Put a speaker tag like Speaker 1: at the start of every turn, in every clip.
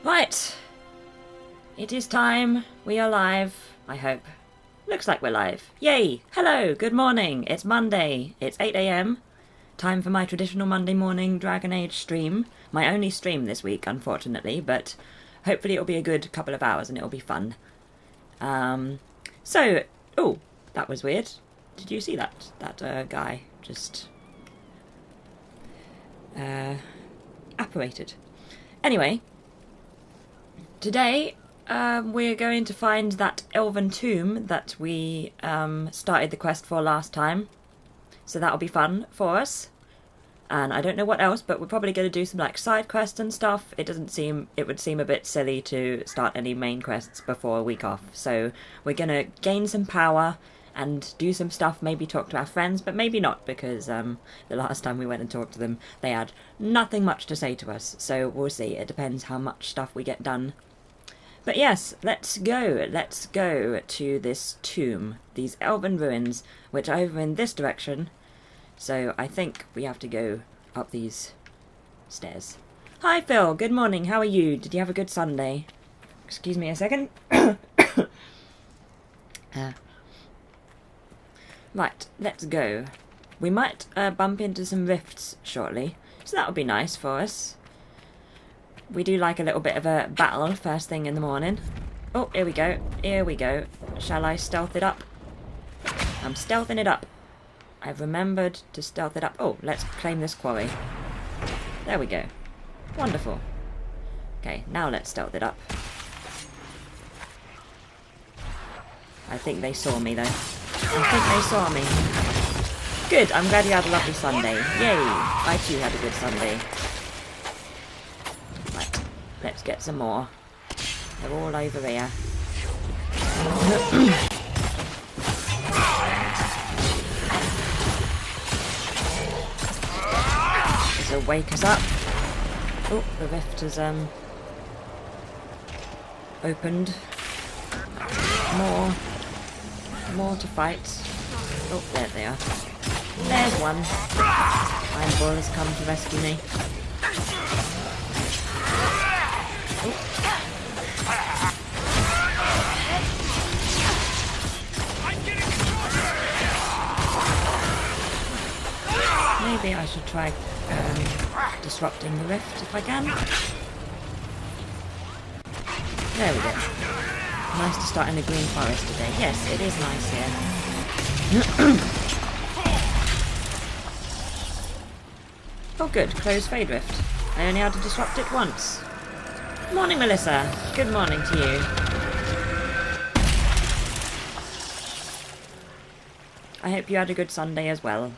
Speaker 1: Right. It is time. We are live, I hope. Looks like we're live. Yay! Hello, good morning. It's Monday. It's 8 AM. Time for my traditional Monday morning Dragon Age stream. My only stream this week, unfortunately, but hopefully it'll be a good couple of hours and it'll be fun. Oh, that was weird. Did you see that? That guy just apparated. Anyway, today we're going to find that elven tomb that we started the quest for last time. So that'll be fun for us. And I don't know what else, but we're probably going to do some like side quests and stuff. It would seem a bit silly to start any main quests before a week off. So we're going to gain some power and do some stuff, maybe talk to our friends, but maybe not, because the last time we went and talked to them, they had nothing much to say to us. So we'll see. It depends how much stuff we get done. But yes, let's go. Let's go to this tomb, these elven ruins, which are over in this direction. So I think we have to go up these stairs. Hi Phil, good morning, how are you? Did you have a good Sunday? Excuse me a second. Right, let's go. We might bump into some rifts shortly, so that would be nice for us. We do like a little bit of a battle first thing in the morning. Oh, here we go, here we go. Shall I stealth it up? I'm stealthing it up. I've remembered to stealth it up. Oh, let's claim this quarry. There we go. Wonderful. Okay, now let's stealth it up. I think they saw me, though. I think they saw me. Good, I'm glad you had a lovely Sunday. Yay! I too had a good Sunday. Right, let's get some more. They're all over here. So wake us up. Oh, the rift has opened. More to fight. Oh, there they are. There's one. Iron Bull has come to rescue me. Oh. Maybe I should try disrupting the rift if I can. There we go. Nice to start in the green forest today. Yes, it is nice here. Oh good, close Fade Rift. I only had to disrupt it once. Morning Melissa, good morning to you. I hope you had a good Sunday as well.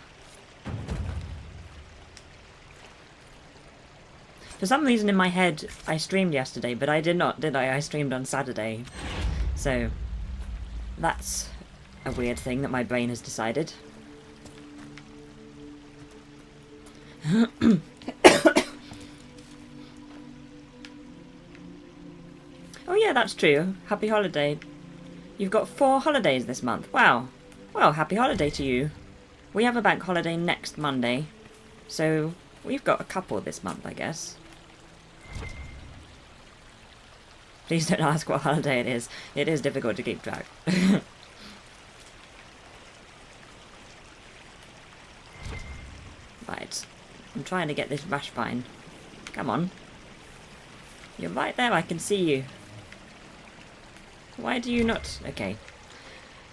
Speaker 1: For some reason in my head, I streamed yesterday, but I did not, did I? I streamed on Saturday. So, that's a weird thing that my brain has decided. Oh yeah, that's true. Happy holiday. You've got 4 holidays this month. Wow. Well, happy holiday to you. We have a bank holiday next Monday. So, we've got a couple this month, I guess. Please don't ask what holiday it is. It is difficult to keep track. Right. I'm trying to get this rash vine. Come on. You're right there, I can see you. Why do you not... Okay.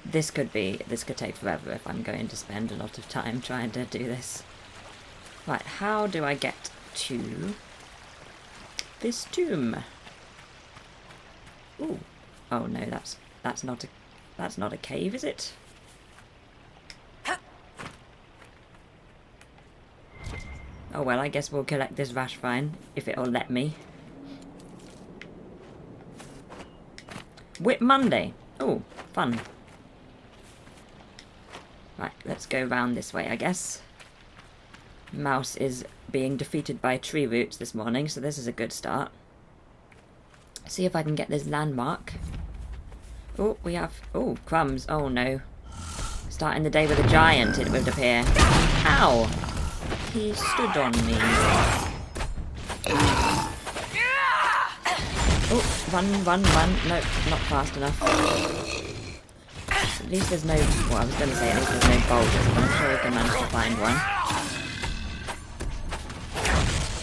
Speaker 1: This could take forever if I'm going to spend a lot of time trying to do this. Right, how do I get to this tomb? Ooh. Oh no, that's not a cave, is it? Oh well, I guess we'll collect this rash vine if it'll let me. Whip Monday. Oh, fun. Right, let's go round this way, I guess. Mouse is being defeated by tree roots this morning, so this is a good start. See if I can get this landmark. Oh, we have... Oh, crumbs. Oh, no. Starting the day with a giant, it would appear. Ow! He stood on me. Oh, run, run, run. No, not fast enough. At least there's no... Well, I was going to say at least there's no boulders, but I'm sure we can manage to find one.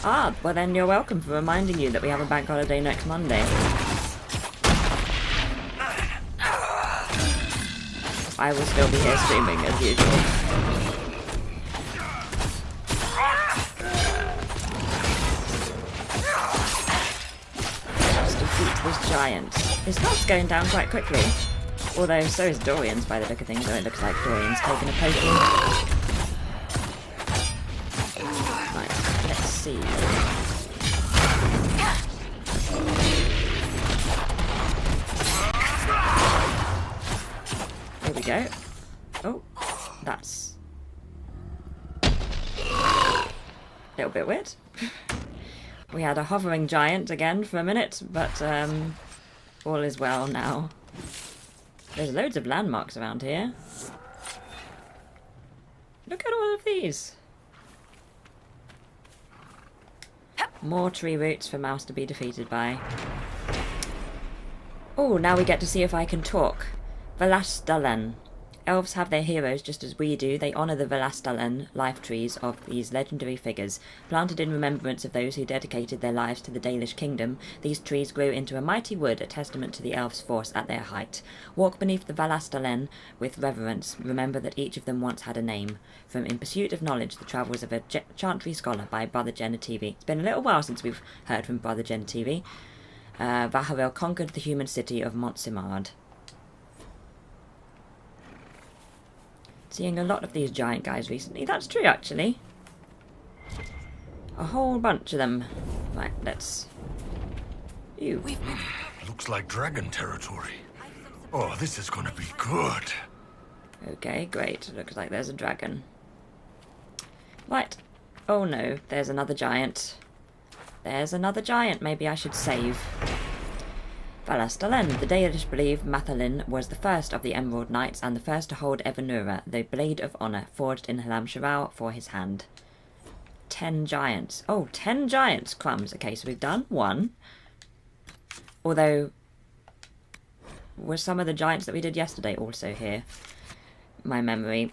Speaker 1: Ah, well then you're welcome for reminding you that we have a bank holiday next Monday. I will still be here streaming as usual. Just defeat this giant. His health's going down quite quickly. Although so is Dorian's by the look of things, though it looks like Dorian's taken a potion. Right, let's see. Here we go. Oh, that's a little bit weird. We had a hovering giant again for a minute, but all is well now. There's loads of landmarks around here. Look at all of these. More tree roots for Mouse to be defeated by. Oh, now we get to see if I can talk. Velastalen. Elves have their heroes just as we do. They honour the Velastalen life trees of these legendary figures. Planted in remembrance of those who dedicated their lives to the Dalish kingdom, these trees grew into a mighty wood, a testament to the elves' force at their height. Walk beneath the Velastalen with reverence. Remember that each of them once had a name. From In Pursuit of Knowledge, the Travels of a Chantry Scholar by Brother Genetivi. It's been a little while since we've heard from Brother Genetivi. Vaharil conquered the human city of Montsimard. Seeing a lot of these giant guys recently. That's true, actually. A whole bunch of them. Right, let's... Ew.
Speaker 2: Looks like dragon territory. Oh, this is gonna be good.
Speaker 1: Okay, great. Looks like there's a dragon. Right. Oh no, there's another giant. There's another giant. Maybe I should save. Velastalen. The Dalish believe Mathalin was the first of the Emerald Knights and the first to hold Evanura, the Blade of Honour, forged in Halam Sharau for his hand. 10 giants. Oh, 10 giants! Crumbs. Okay, so we've done 1. Although, were some of the giants that we did yesterday also here? My memory.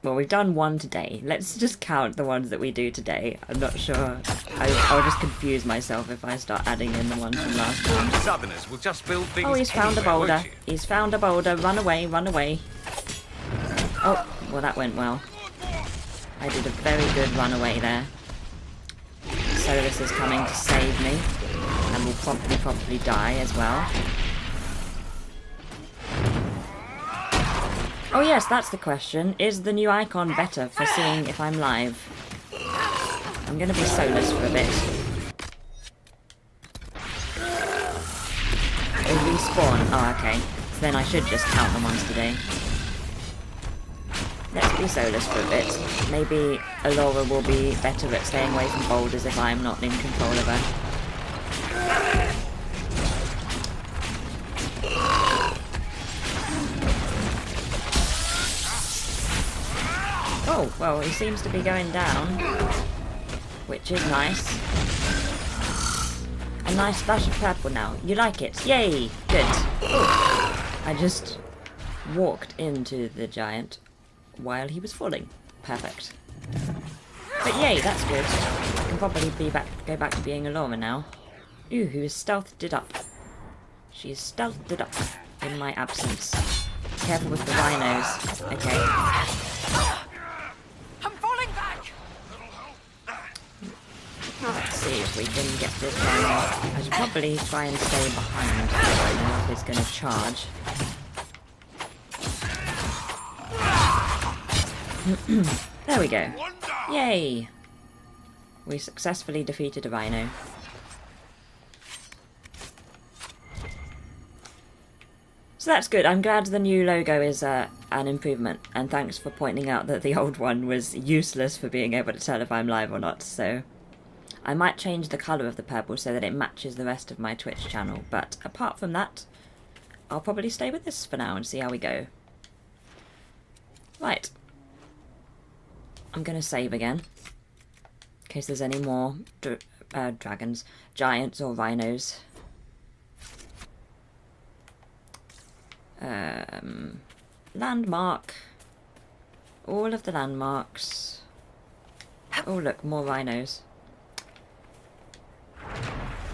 Speaker 1: Well, we've done 1 today. Let's just count the ones that we do today. I'm not sure. I'll just confuse myself if I start adding in the ones from last time.
Speaker 3: Southerners will just build things.
Speaker 1: Oh, he's found a
Speaker 3: anywhere,
Speaker 1: boulder.
Speaker 3: won't you?
Speaker 1: He's found a boulder. Run away, run away. Oh, well that went well. I did a very good run away there. Solus is coming to save me. And will probably die as well. Oh yes, that's the question. Is the new icon better for seeing if I'm live? I'm going to be Solus for a bit. Or respawn. Oh, okay. So then I should just count the ones today. Let's be Solus for a bit. Maybe Alora will be better at staying away from boulders if I'm not in control of her. Oh, well, he seems to be going down, which is nice. A nice splash of purple now. You like it? Yay! Good. Oh, I just walked into the giant while he was falling. Perfect. But yay, that's good. I can probably go back to being a llama now. Ooh, who is stealthed it up. She is stealthed it up in my absence. Careful with the rhinos. Okay. Let's see if we can get this rhino. I should probably try and stay behind the rhino if it's going to charge. There we go. Yay! We successfully defeated a rhino. So that's good. I'm glad the new logo is an improvement, and thanks for pointing out that the old one was useless for being able to tell if I'm live or not. So I might change the colour of the purple so that it matches the rest of my Twitch channel, but apart from that, I'll probably stay with this for now and see how we go. Right. I'm going to save again, in case there's any more dragons, giants or rhinos. Landmark. All of the landmarks. Oh look, more rhinos.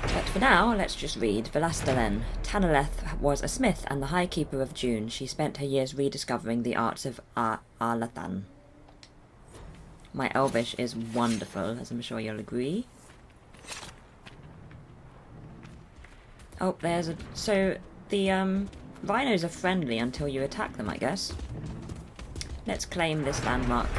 Speaker 1: But for now, let's just read. Velastalen. Tanaleth was a smith and the High Keeper of June. She spent her years rediscovering the arts of Arlathan. My Elvish is wonderful, as I'm sure you'll agree. Oh, there's a... So, the rhinos are friendly until you attack them, I guess. Let's claim this landmark.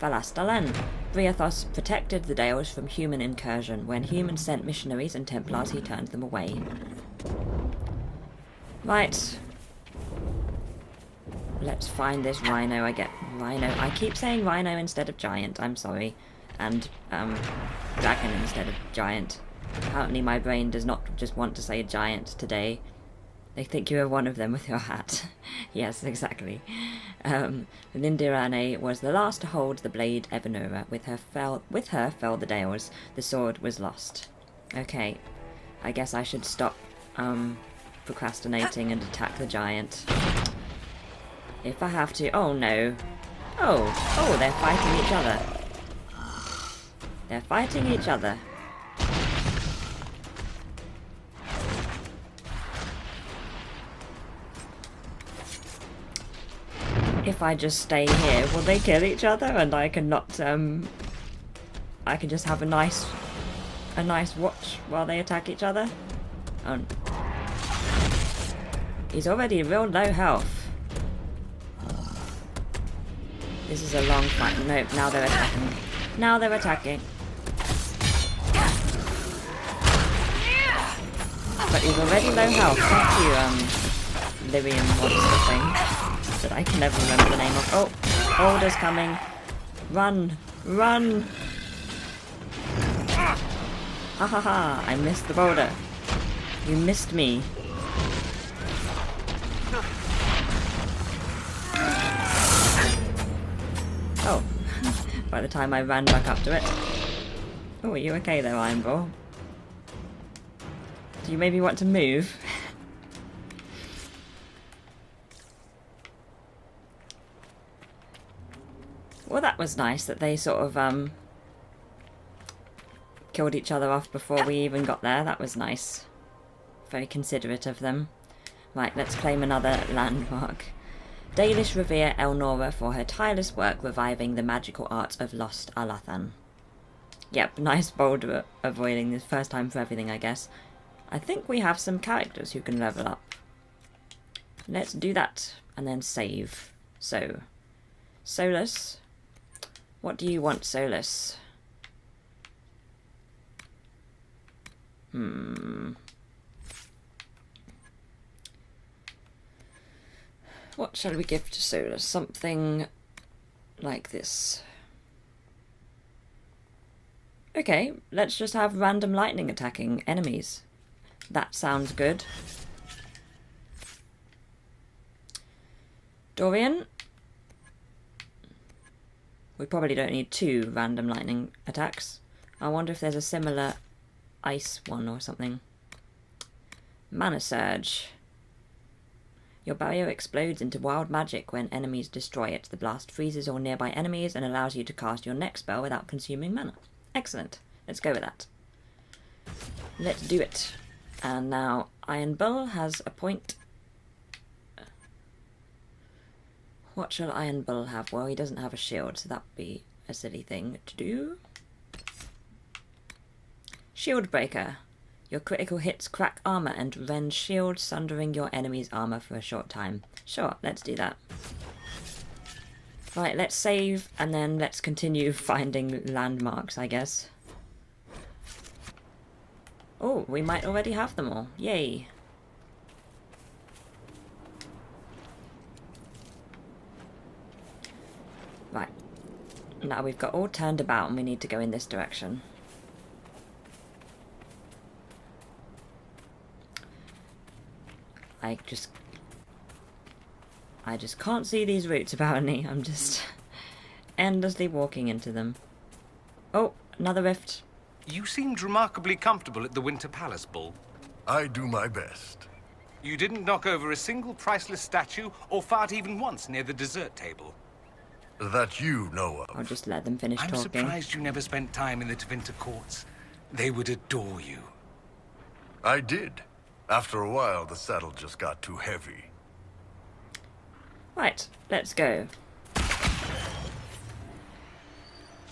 Speaker 1: Velastalen. Briathos protected the Dales from human incursion. When humans sent missionaries and Templars, he turned them away. Right. Let's find this rhino. I get rhino. I keep saying rhino instead of giant. I'm sorry. And, dragon instead of giant. Apparently my brain does not just want to say giant today. They think you are one of them with your hat. Yes, exactly. Lindirane was the last to hold the blade Evanora. With her fell the Dales. The sword was lost. Okay. I guess I should stop procrastinating and attack the giant. If I have to. Oh no. Oh, they're fighting each other. They're fighting each other. If I just stay here, will they kill each other and I can not, I can just have a nice watch while they attack each other? Oh. He's already real low health. This is a long fight. Nope, now they're attacking. Now they're attacking. But he's already low health. Thank you, Lyrian monster thing. That I can never remember the name of. Oh, boulder's coming. Run! Run! Ha ha ha! I missed the boulder. You missed me. Oh. By the time I ran back up to it. Oh, are you okay there, Iron Bull? Do you maybe want to move? Well, that was nice that they sort of killed each other off before we even got there. That was nice. Very considerate of them. Right, let's claim another landmark. Dalish revere Elnora for her tireless work reviving the magical arts of lost Alathan. Yep, nice boulder avoiding this first time for everything, I guess. I think we have some characters who can level up. Let's do that and then save. So, Solus. What do you want, Solus? What shall we give to Solus? Something like this. Okay, let's just have random lightning attacking enemies. That sounds good. Dorian? We probably don't need 2 random lightning attacks. I wonder if there's a similar ice one or something. Mana Surge. Your barrier explodes into wild magic when enemies destroy it. The blast freezes all nearby enemies and allows you to cast your next spell without consuming mana. Excellent. Let's go with that. Let's do it. And now Iron Bull has a point. What shall Iron Bull have? Well, he doesn't have a shield, so that'd be a silly thing to do. Shield Breaker. Your critical hits crack armor and rend shield, sundering your enemy's armor for a short time. Sure, let's do that. Right, let's save, and then let's continue finding landmarks, I guess. Oh, we might already have them all. Yay. Right. Now we've got all turned about and we need to go in this direction. I just can't see these routes apparently. I'm just endlessly walking into them. Oh, another rift.
Speaker 3: You seemed remarkably comfortable at the Winter Palace Ball.
Speaker 2: I do my best.
Speaker 3: You didn't knock over a single priceless statue or fart even once near the dessert table.
Speaker 2: That you know
Speaker 1: I'll
Speaker 2: of.
Speaker 1: just let them finish
Speaker 3: I'm
Speaker 1: talking.
Speaker 3: surprised you never spent time in the Tevinter courts. They would adore you.
Speaker 2: I did. After a while, the saddle just got too heavy.
Speaker 1: Right, let's go.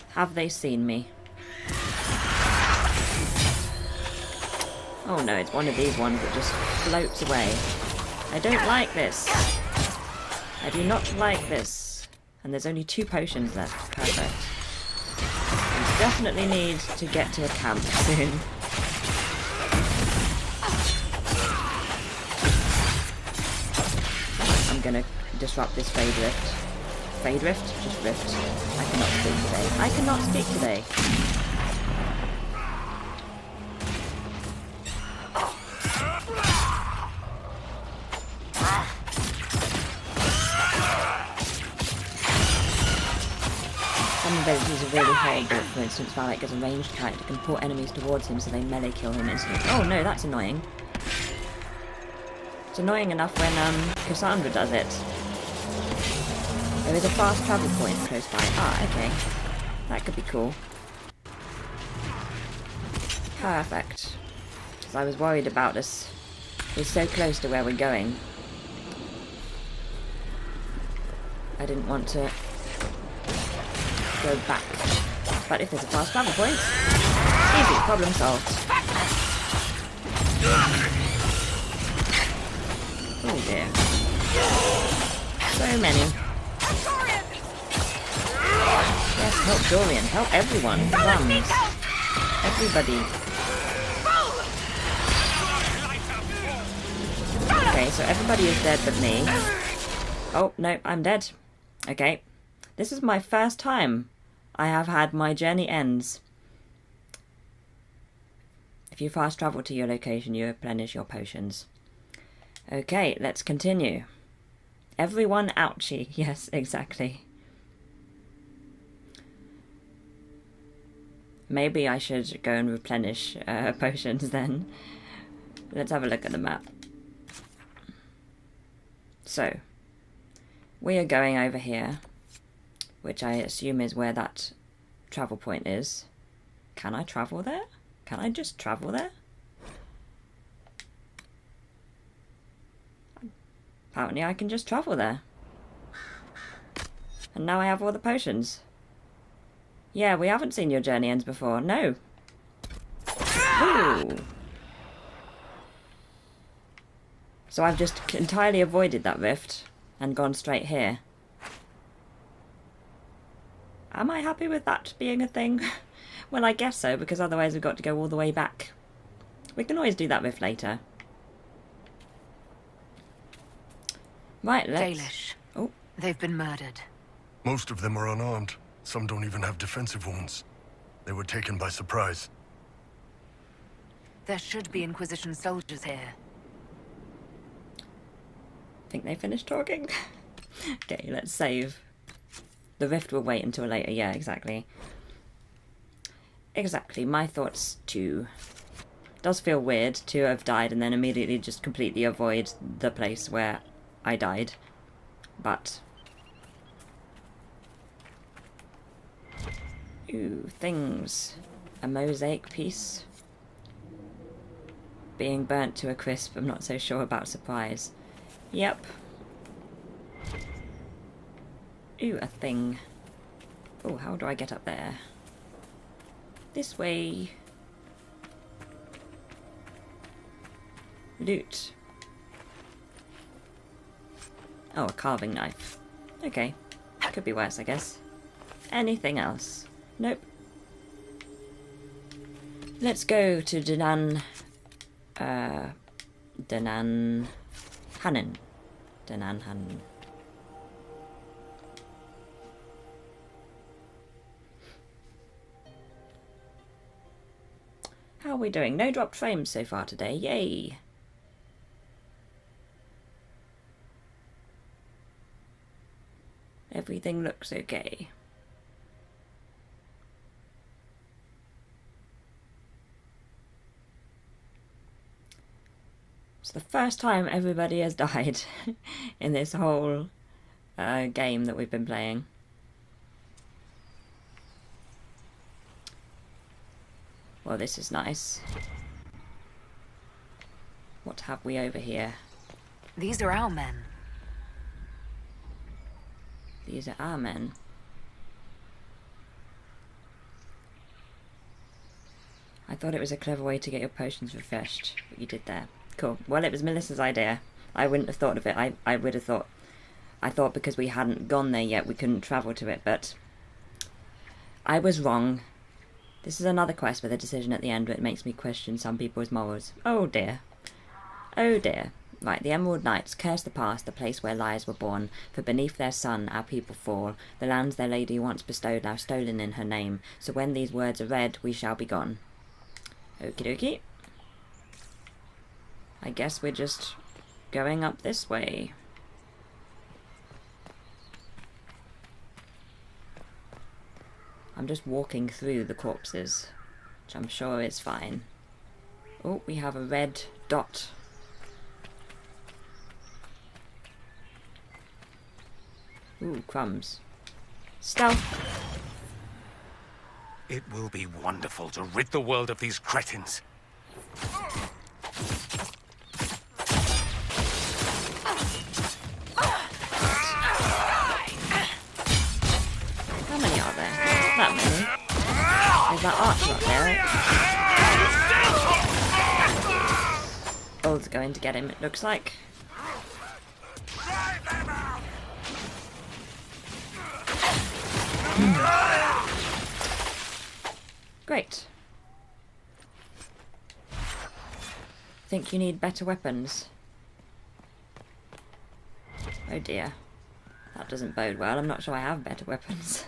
Speaker 1: Have they seen me? Oh no, it's one of these ones that just floats away. I don't like this. I do not like this. And there's only 2 potions left. Perfect. We definitely need to get to a camp soon. I'm gonna disrupt this Fade Rift. Fade Rift? Just Rift. I cannot speak today. I cannot speak today. Some abilities are really horrible. For instance, Valak as a ranged character can pull enemies towards him so they melee kill him instantly. Oh no, that's annoying. It's annoying enough when Cassandra does it. There is a fast travel point close by. Ah, okay. That could be cool. Perfect. Because I was worried about us. We're so close to where we're going. I didn't want to go back. But if there's a fast travel point, easy, problem solved. Oh dear. So many. Yes, help Dorian, help everyone. Crumbs. Everybody. Okay, so everybody is dead but me. Oh, no, I'm dead. Okay. This is my first time I have had my journey ends. If you fast travel to your location, you replenish your potions. Okay, let's continue. Everyone ouchie. Yes, exactly. Maybe I should go and replenish potions then. Let's have a look at the map. So, we are going over here, which I assume is where that travel point is. Can I travel there? Can I just travel there? Apparently I can just travel there. And now I have all the potions. Yeah, we haven't seen your journey ends before. No. Ooh. So I've just entirely avoided that rift and gone straight here. Am I happy with that being a thing? Well, I guess so, because otherwise we've got to go all the way back. We can always do that rift later. Right, let's...
Speaker 4: Dalish.
Speaker 1: Oh.
Speaker 4: They've been murdered.
Speaker 2: Most of them are unarmed. Some don't even have defensive wounds. They were taken by surprise.
Speaker 4: There should be Inquisition soldiers here.
Speaker 1: Think they finished talking? Okay, let's save. The rift will wait until later. Yeah, exactly. Exactly, my thoughts too. Does feel weird to have died and then immediately just completely avoid the place where I died. But... ooh, things. A mosaic piece. Being burnt to a crisp, I'm not so sure about surprise. Yep. Ooh, a thing. Oh, how do I get up there? This way. Loot. Oh, a carving knife. Okay. Could be worse, I guess. Anything else? Nope. Let's go to Danan... Danan... Hanan. Danan Hanan. How are we doing? No dropped frames so far today. Yay! Everything looks okay. It's the first time everybody has died in this whole game that we've been playing. Well, this is nice. What have we over here?
Speaker 4: These are our men.
Speaker 1: These are our men. I thought it was a clever way to get your potions refreshed, what you did there. Cool. Well, it was Melissa's idea. I wouldn't have thought of it. I would have thought... I thought because we hadn't gone there yet, we couldn't travel to it, but... I was wrong. This is another quest with a decision at the end that makes me question some people's morals. Oh dear. Oh dear. Right, the Emerald Knights curse the past, the place where lies were born. For beneath their sun our people fall. The lands their lady once bestowed, now stolen in her name. So when these words are read, we shall be gone. Okie dokie. I guess we're just going up this way. I'm just walking through the corpses, which I'm sure is fine. Oh, we have a red dot. Ooh, crumbs. Stealth!
Speaker 3: It will be wonderful to rid the world of these cretins.
Speaker 1: How many are there? That many. There's that archer up there. Bull's going to get him, it looks like. Great. Think you need better weapons? Oh dear. That doesn't bode well. I'm not sure I have better weapons.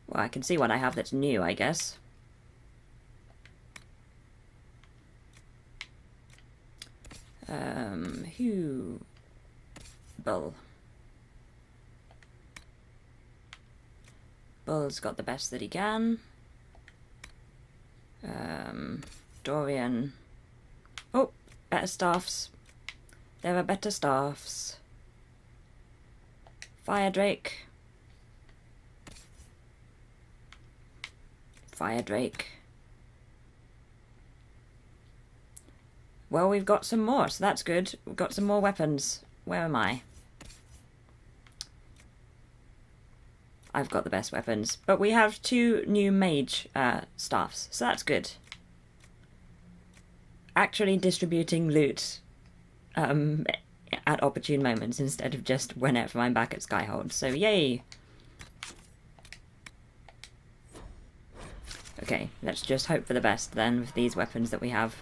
Speaker 1: Well, I can see what I have that's new, I guess. Bull. Bull's got the best that he can. Dorian. Oh, better staffs. There are better staffs. Fire Drake. Fire Drake. Well, we've got some more, so that's good. We've got some more weapons. Where am I? I've got the best weapons. But we have 2 new mage staffs, so that's good. Actually distributing loot at opportune moments instead of just whenever I'm back at Skyhold. So yay! Okay, let's just hope for the best then with these weapons that we have.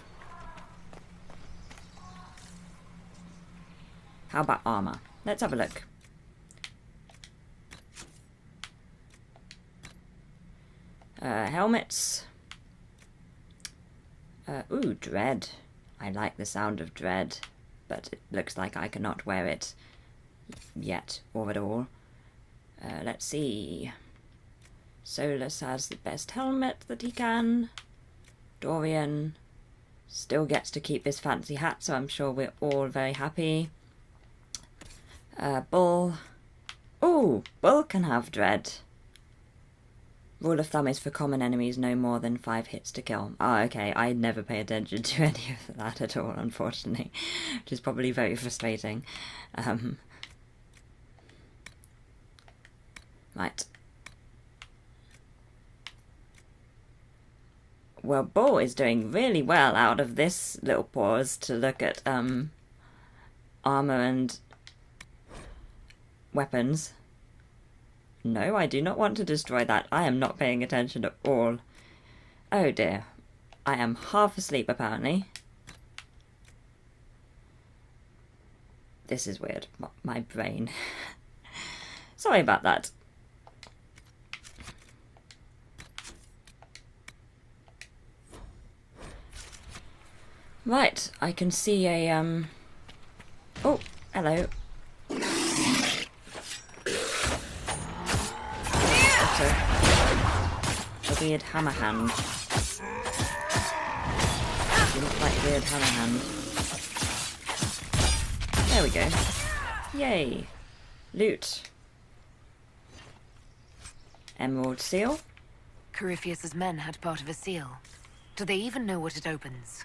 Speaker 1: How about armor? Let's have a look. Helmets. Ooh, dread. I like the sound of dread, but it looks like I cannot wear it yet or at all. Let's see. Solus has the best helmet that he can. Dorian still gets to keep his fancy hat, so I'm sure we're all very happy. Bull. Oh, Bull can have dread. Rule of thumb is for common enemies no more than 5 hits to kill. Oh, okay, I never pay attention to any of that at all, unfortunately, which is probably very frustrating. Right. Well, Bull is doing really well out of this little pause to look at armor and weapons. No, I do not want to destroy that. I am not paying attention at all. Oh dear. I am half asleep, apparently. This is weird. My brain. Sorry about that. Right, I can see a Oh, hello. A weird hammer hand. You look like weird hammer hand. There we go. Yay. Loot. Emerald seal.
Speaker 4: Corypheus's men had part of a seal. Do they even know what it opens?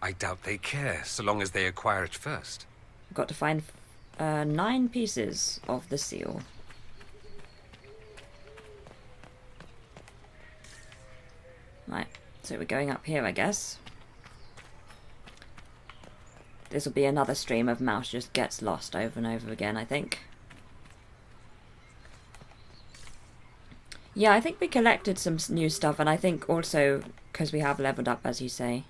Speaker 3: I doubt they care, so long as they acquire it first.
Speaker 1: I've got to find 9 pieces of the seal. Right, so we're going up here, I guess. This will be another stream of Mouse just gets lost over and over again, I think. Yeah, I think we collected some new stuff, and I think also because we have leveled up, as you say.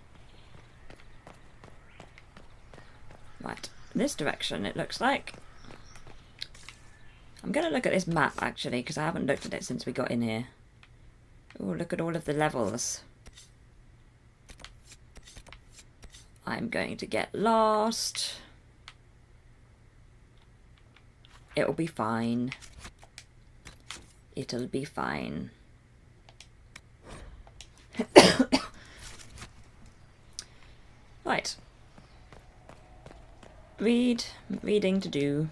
Speaker 1: Right, this direction it looks like. I'm going to look at this map, actually, because I haven't looked at it since we got in here. Oh, look at all of the levels. I'm going to get lost. It'll be fine. It'll be fine. Right. Reading to do.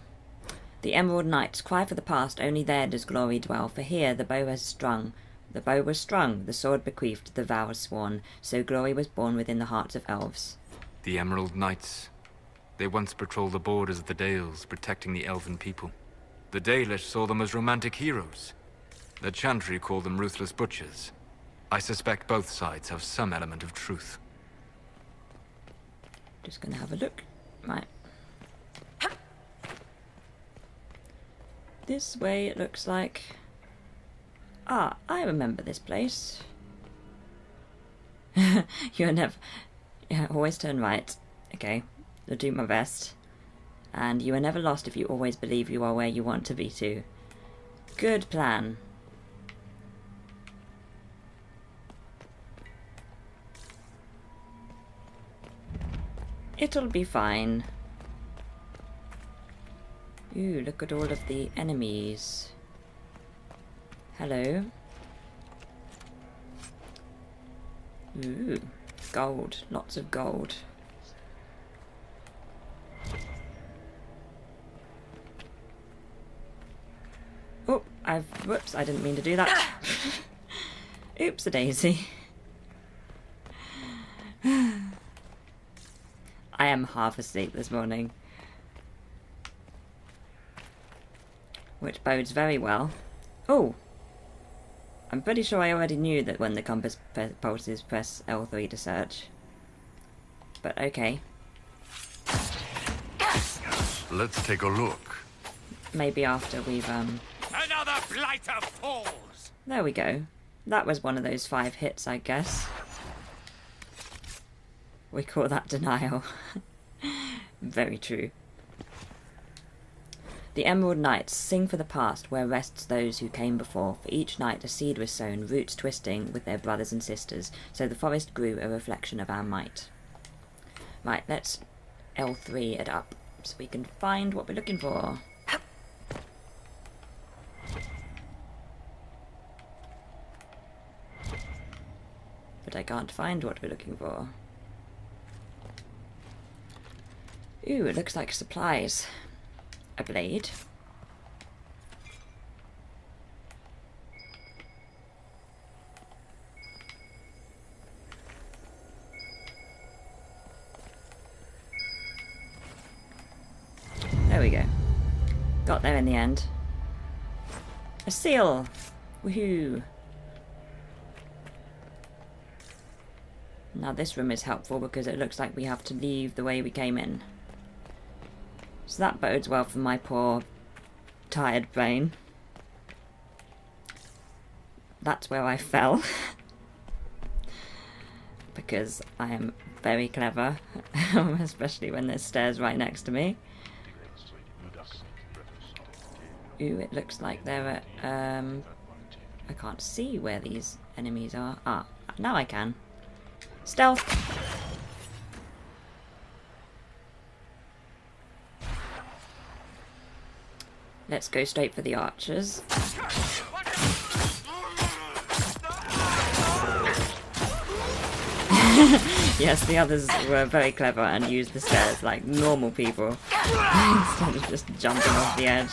Speaker 1: The Emerald Knights cry for the past, only there does glory dwell, for here the bow has strung. The bow was strung, the sword bequeathed, the vows sworn, so glory was born within the hearts of elves.
Speaker 5: The Emerald Knights. They once patrolled the borders of the Dales, protecting the elven people. The Dalish saw them as romantic heroes. The Chantry called them ruthless butchers. I suspect both sides have some element of truth.
Speaker 1: Just gonna have a look. Right. This way it looks like. Ah, I remember this place. You're never... Yeah, always turn right. Okay, I'll do my best. And you are never lost if you always believe you are where you want to be too. Good plan. It'll be fine. Ooh, look at all of the enemies. Hello. Ooh, gold. Lots of gold. Oh, whoops, I didn't mean to do that. Oops-a-daisy. I am half asleep this morning. Which bodes very well. Oh! I'm pretty sure I already knew that when the compass pulses, press L3 to search. But okay.
Speaker 2: Let's take a look.
Speaker 1: Maybe after we've,
Speaker 3: Another blighter falls!
Speaker 1: There we go. That was one of those 5 hits, I guess. We call that denial. Very true. The Emerald Knights sing for the past, where rests those who came before. For each night a seed was sown, roots twisting with their brothers and sisters, so the forest grew a reflection of our might. Right, let's L3 it up, so we can find what we're looking for. But I can't find what we're looking for. Ooh, it looks like supplies. A blade. There we go. Got there in the end. A seal! Woohoo! Now this room is helpful because it looks like we have to leave the way we came in. So that bodes well for my poor, tired brain. That's where I fell. Because I am very clever, especially when there's stairs right next to me. Ooh, it looks like there are, I can't see where these enemies are. Ah, now I can. Stealth! Let's go straight for the archers. Yes, the others were very clever and used the stairs like normal people instead of just jumping off the edge.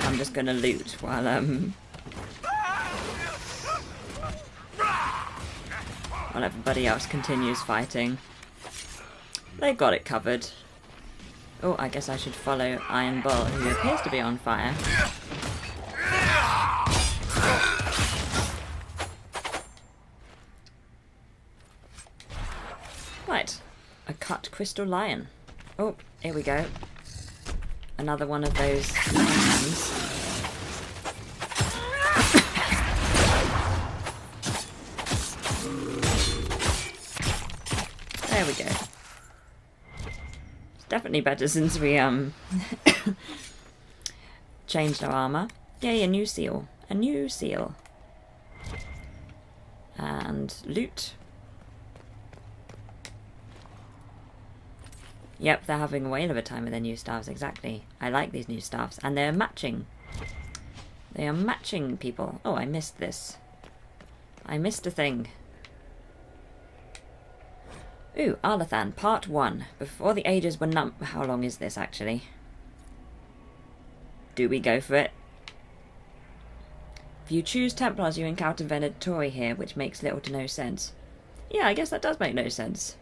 Speaker 1: I'm just gonna loot while everybody else continues fighting. They've got it covered. Oh, I guess I should follow Iron Bull, who appears to be on fire. Right, a cut crystal lion. Oh, here we go. Another one of those lions. There we go. It's definitely better since we changed our armor. Yay, a new seal. A new seal. And loot. Yep, they're having a whale of a time with their new staffs, exactly. I like these new staffs. And they're matching. They are matching people. Oh, I missed this. I missed a thing. Ooh, Arlathan, Part 1. Before the ages were how long is this, actually? Do we go for it? If you choose Templars, you encounter Venatori here, which makes little to no sense. Yeah, I guess that does make no sense.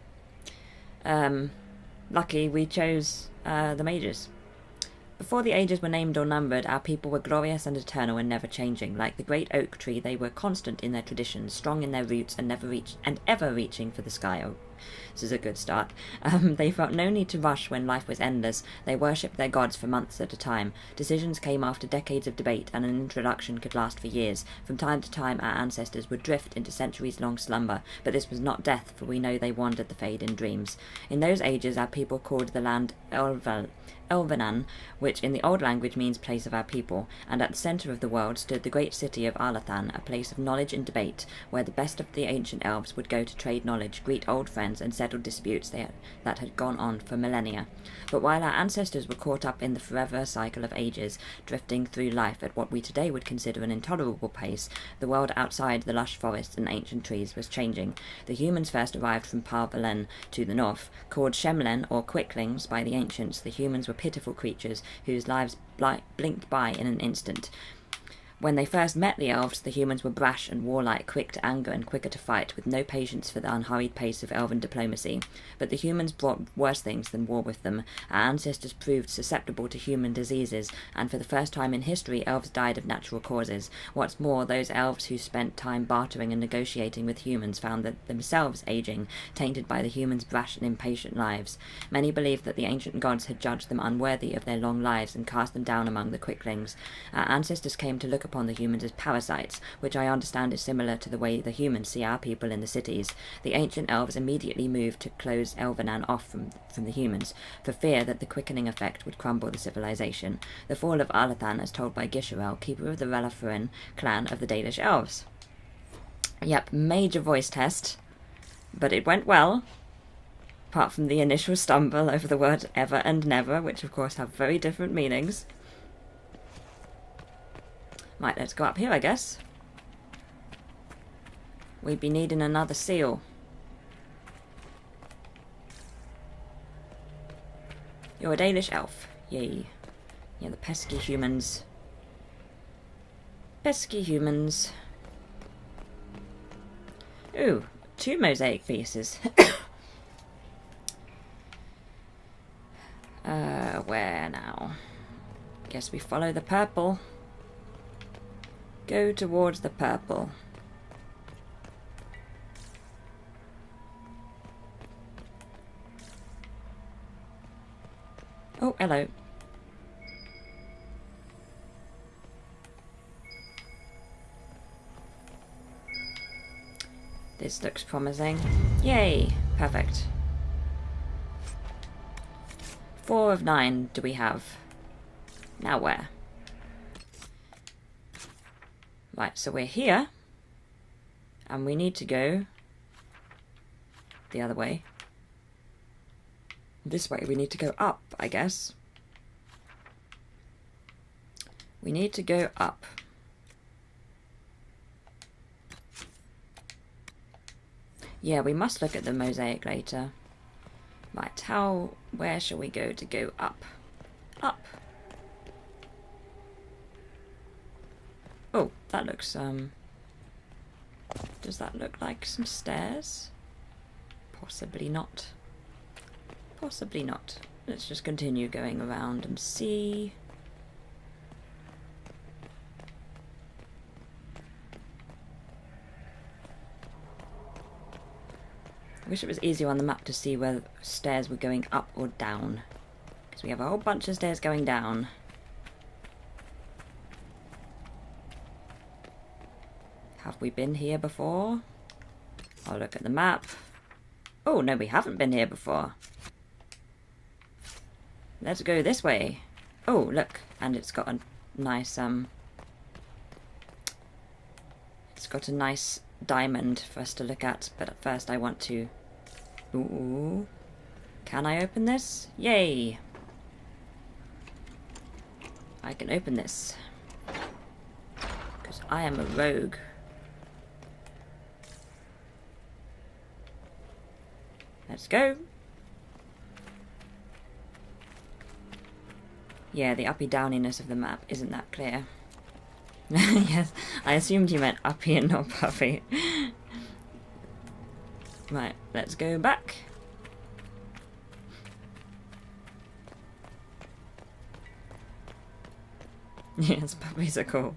Speaker 1: Lucky we chose the mages. Before the ages were named or numbered, our people were glorious and eternal and never changing. Like the great oak tree, they were constant in their traditions, strong in their roots, and ever reaching for the sky. Oh, this is a good start. They felt no need to rush when life was endless. They worshipped their gods for months at a time. Decisions came after decades of debate, and an introduction could last for years. From time to time, our ancestors would drift into centuries-long slumber, but this was not death, for we know they wandered the fade in dreams. In those ages, our people called the land Elvenan, which in the old language means place of our people, and at the centre of the world stood the great city of Arlathan, a place of knowledge and debate, where the best of the ancient elves would go to trade knowledge, greet old friends, and settle disputes that had gone on for millennia. But while our ancestors were caught up in the forever cycle of ages, drifting through life at what we today would consider an intolerable pace, the world outside the lush forests and ancient trees was changing. The humans first arrived from Parvalen to the north. Called Shemlen, or Quicklings, by the ancients, the humans were pitiful creatures whose lives blinked by in an instant. When they first met the elves, the humans were brash and warlike, quick to anger and quicker to fight, with no patience for the unhurried pace of elven diplomacy. But the humans brought worse things than war with them. Our ancestors proved susceptible to human diseases, and for the first time in history, elves died of natural causes. What's more, those elves who spent time bartering and negotiating with humans found that themselves aging, tainted by the humans' brash and impatient lives. Many believed that the ancient gods had judged them unworthy of their long lives and cast them down among the quicklings. Our ancestors came to look upon the humans as parasites, which I understand is similar to the way the humans see our people in the cities. The ancient elves immediately moved to close Elvenan off from the humans, for fear that the quickening effect would crumble the civilization. The fall of Arlathan as told by Gisherel, keeper of the Relafarin clan of the Dalish elves. Yep, major voice test, but it went well, apart from the initial stumble over the word ever and never, which of course have very different meanings. Right, let's go up here, I guess. We'd be needing another seal. You're a Dalish elf. Yay. Yeah, the pesky humans. Pesky humans. Ooh, 2 mosaic pieces. Where now? Guess we follow the purple. Go towards the purple. Oh, hello. This looks promising. Yay! Perfect. 4 of 9 do we have? Now where? Right, so we're here. And we need to go the other way. This way we need to go up, I guess. We need to go up. Yeah, we must look at the mosaic later. Right, where shall we go to go up? Up. Oh, that looks, does that look like some stairs? Possibly not. Possibly not. Let's just continue going around and see. I wish it was easier on the map to see where stairs were going up or down. Because we have a whole bunch of stairs going down. Have we been here before? I'll look at the map. Oh, no, we haven't been here before. Let's go this way. Oh, look. And it's got a nice, it's got a nice diamond for us to look at. But at first I want to... Ooh. Can I open this? Yay! I can open this. Because I am a rogue. Let's go. Yeah, the uppy-downiness of the map isn't that clear. Yes, I assumed you meant uppy and not puffy. Right, let's go back. Yes, puppies are cool.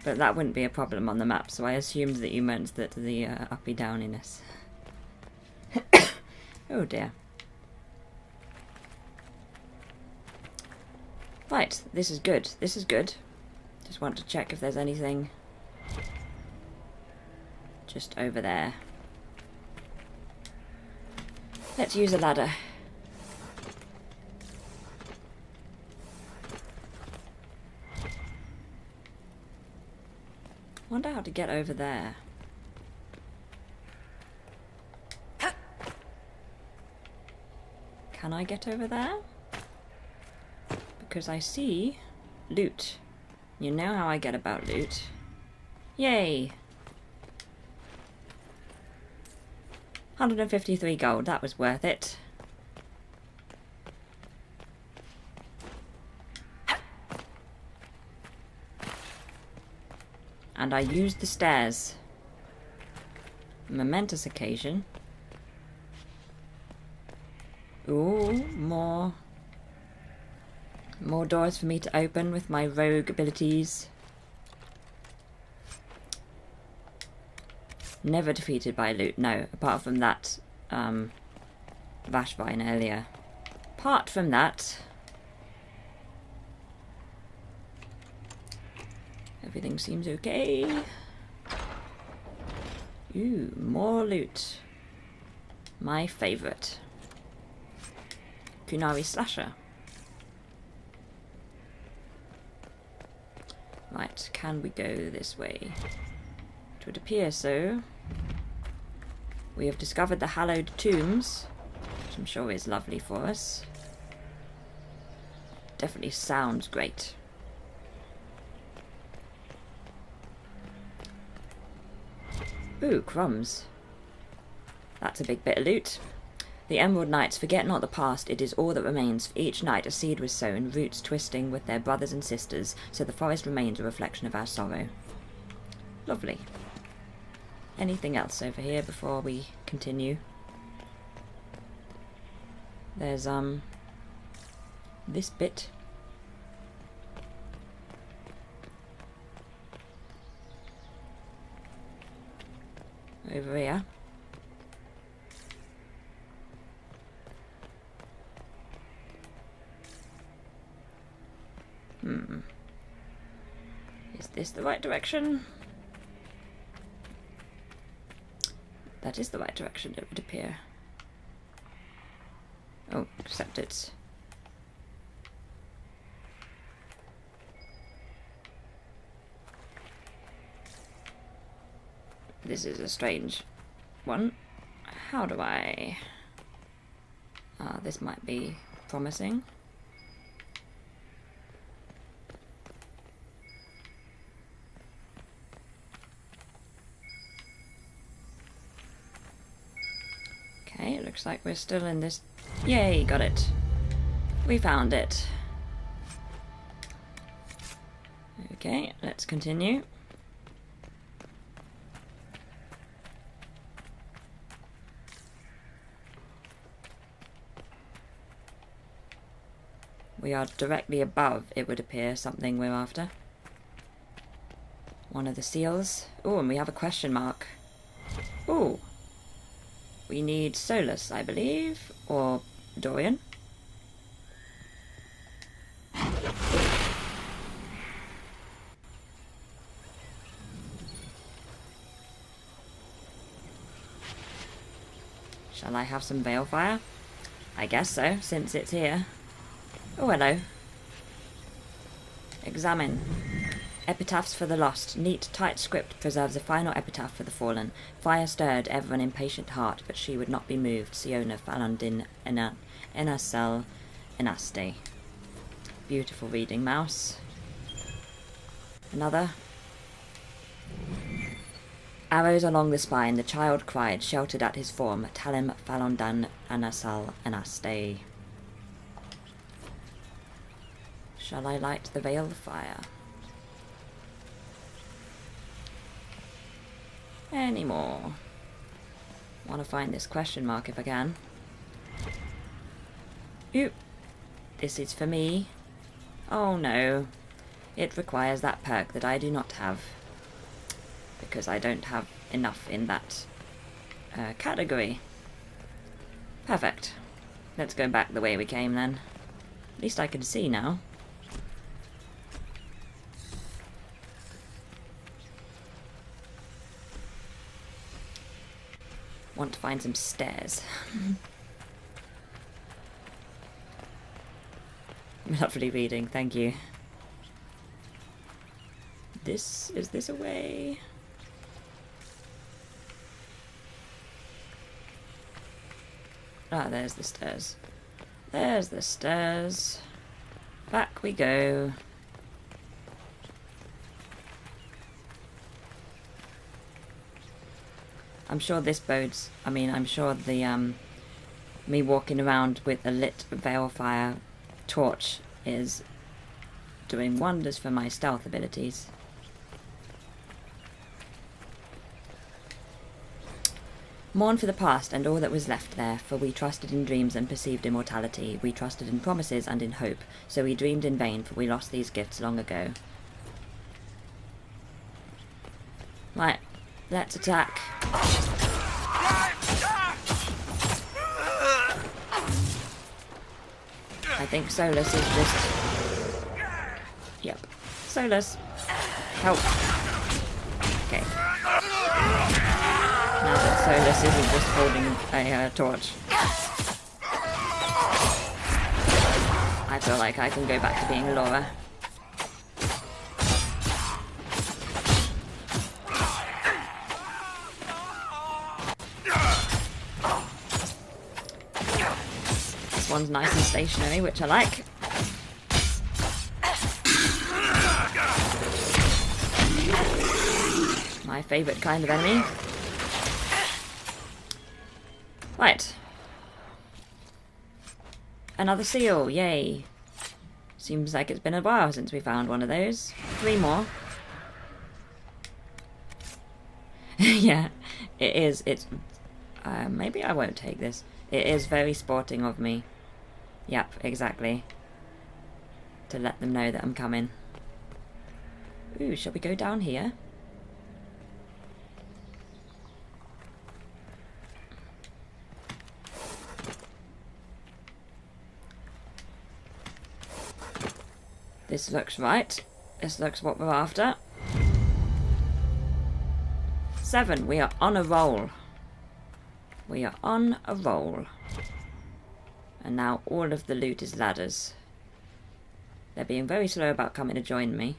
Speaker 1: But that wouldn't be a problem on the map, so I assumed that you meant that the uppy-downiness. Oh dear. Right, this is good. This is good. Just want to check if there's anything just over there. Let's use a ladder. Wonder how to get over there. Can I get over there? Because I see loot. You know how I get about loot. Yay! 153 gold, that was worth it. And I used the stairs. Momentous occasion. Ooh, more doors for me to open with my rogue abilities. Never defeated by loot, no, apart from that Vashvine earlier. Apart from that, everything seems okay. Ooh, more loot. My favourite. Kunari Slasher. Right, can we go this way? It would appear so. We have discovered the hallowed tombs, which I'm sure is lovely for us. Definitely sounds great. Ooh, crumbs. That's a big bit of loot. The Emerald Knights forget not the past, it is all that remains. For each night a seed was sown, roots twisting with their brothers and sisters, so the forest remains a reflection of our sorrow. Lovely. Anything else over here before we continue? There's, this bit. Over here. Is this the right direction? That is the right direction, it would appear. Oh, except it's... This is a strange one. how do I... this might be promising. Okay, it looks like we're still in this... Yay, got it. We found it. Okay, let's continue. We are directly above, it would appear, something we're after. One of the seals. Oh, and we have a question mark. Oh. We need Solus, I believe. Or Dorian. Shall I have some Veilfire? I guess so, since it's here. Oh, hello. Examine. Epitaphs for the lost. Neat, tight script preserves a final epitaph for the fallen. Fire stirred ever an impatient heart, but she would not be moved. Siona Falandin Enasel Enaste. Beautiful reading, mouse. Another. Arrows along the spine, the child cried, sheltered at his form. Talim Falandan Anasal Enaste. Shall I light the veil fire? Any more? Want to find this question mark if I can. Oop. This is for me. Oh no. It requires that perk that I do not have. Because I don't have enough in that category. Perfect. Let's go back the way we came then. At least I can see now. Want to find some stairs. Lovely reading, thank you. Is this a way? Ah, there's the stairs. There's the stairs. Back we go. I'm sure this bodes... I mean, I'm sure the, me walking around with a lit Veilfire torch is doing wonders for my stealth abilities. Mourn for the past and all that was left there, for we trusted in dreams and perceived immortality. We trusted in promises and in hope, so we dreamed in vain, for we lost these gifts long ago. Right, let's attack. I think Solus is just... Yep. Solus. Help. Okay. Now that Solus isn't just holding a torch. I feel like I can go back to being Laura. This one's nice and stationary, which I like. My favourite kind of enemy. Right. Another seal, yay. Seems like it's been a while since we found one of those. 3 more. Yeah, it is. It's... maybe I won't take this. It is very sporting of me. Yep, exactly. To let them know that I'm coming. Ooh, shall we go down here? This looks right. This looks what we're after. 7. We are on a roll. We are on a roll. And now all of the loot is ladders. They're being very slow about coming to join me.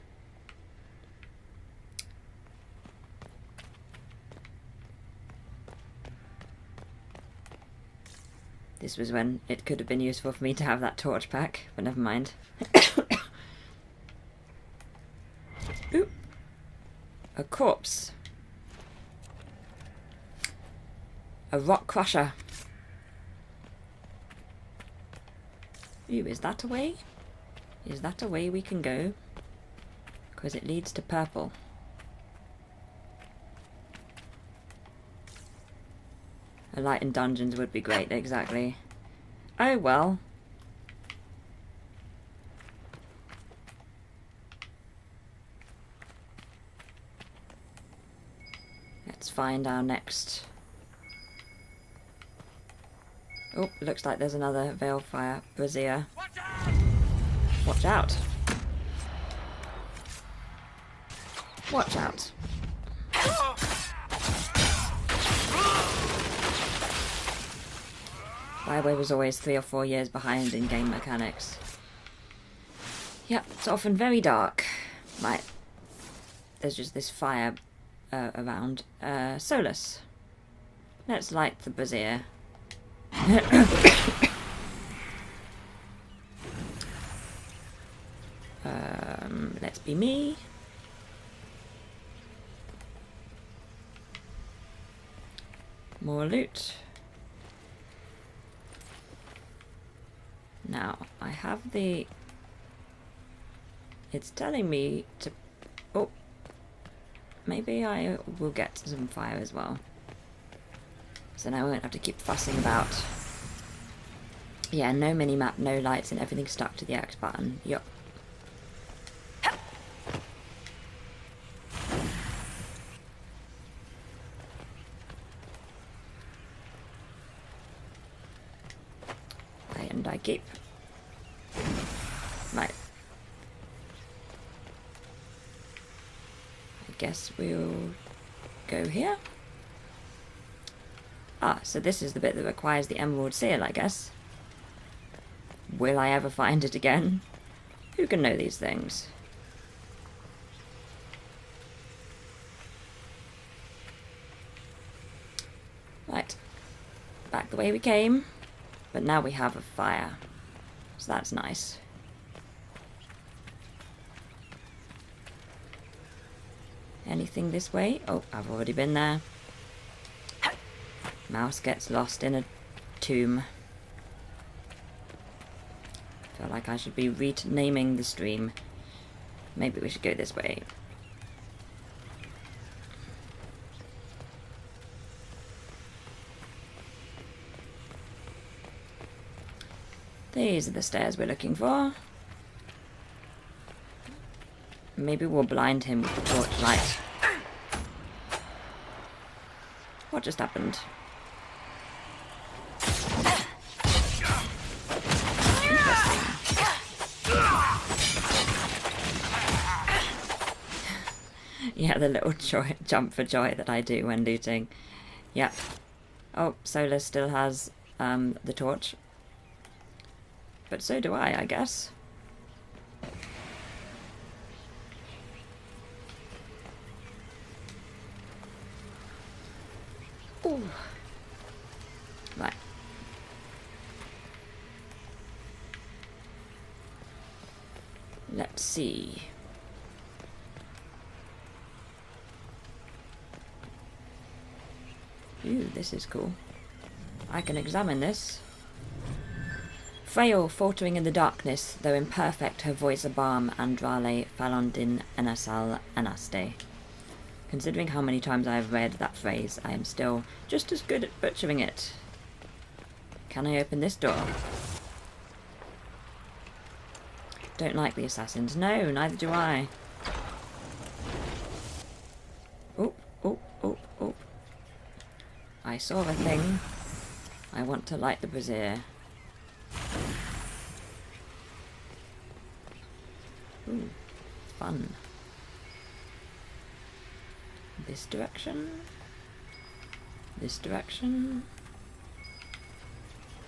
Speaker 1: This was when it could have been useful for me to have that torch pack, but never mind. Ooh. A corpse. A rock crusher. Ooh, is that a way? Is that a way we can go? Because it leads to purple. A light in dungeons would be great, exactly. Oh well. Let's find our next... Oh, looks like there's another Veilfire Brazier. Watch out! Watch out! Bioware was always 3 or 4 years behind in game mechanics. Yep, it's often very dark. Right. There's just this fire around. Solus. Let's light the brazier. Let's be me. More loot. Now, I have the... It's telling me to... Oh. Maybe I will get some fire as well. So now I won't have to keep fussing about... Yeah, no mini-map, no lights, and everything stuck to the X button. Yup. And I keep... Right. I guess we'll go here. Ah, so this is the bit that requires the Emerald Seal, I guess. Will I ever find it again? Who can know these things? Right. Back the way we came. But now we have a fire. So that's nice. Anything this way? Oh, I've already been there. Mouse gets lost in a tomb. Feel like I should be renaming the stream. Maybe we should go this way. These are the stairs we're looking for. Maybe we'll blind him with the torchlight. What just happened? Yeah, the little jump for joy that I do when looting. Yep. Oh, Solus still has the torch. But so do I guess. Ooh. Right. Let's see. Ooh, this is cool. I can examine this. Frail, faltering in the darkness, though imperfect, her voice a balm, Andrale, Falondin, Enasal, Anaste. Considering how many times I have read that phrase, I am still just as good at butchering it. Can I open this door? Don't like the assassins. No, neither do I. Oh, oh, oh, oh. I saw a thing. I want to light the brazier. Ooh, fun. This direction. This direction.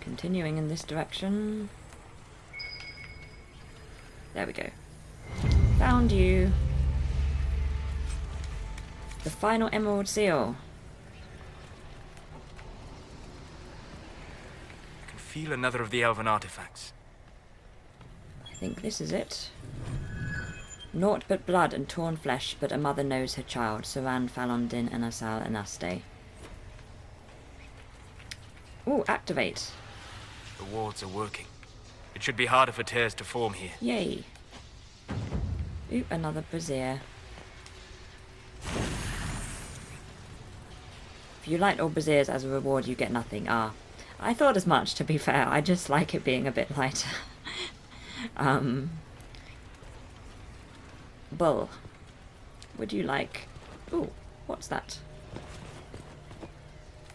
Speaker 1: Continuing in this direction. There we go. Found you. The final Emerald Seal.
Speaker 5: feel another of the elven artifacts.
Speaker 1: I think this is it. Naught but blood and torn flesh, but a mother knows her child. Saran, Falondin, and Asal, and Aste. Ooh, activate.
Speaker 5: The wards are working. It should be harder for tears to form here.
Speaker 1: Yay. Ooh, another brazier. If you light all braziers as a reward, you get nothing. Ah, I thought as much, to be fair. I just like it being a bit lighter. Bull, would you like... Ooh, what's that?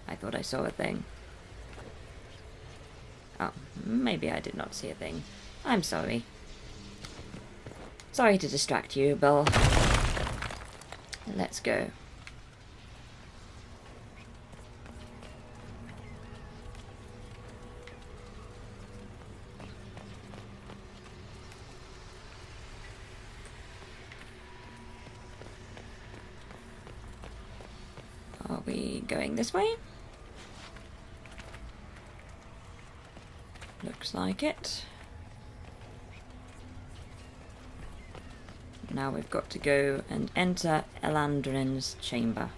Speaker 1: I thought I saw a thing. Oh, maybe I did not see a thing. I'm sorry. Sorry to distract you, Bull. Let's go. Are we going this way? Looks like it. Now we've got to go and enter Elandrin's chamber.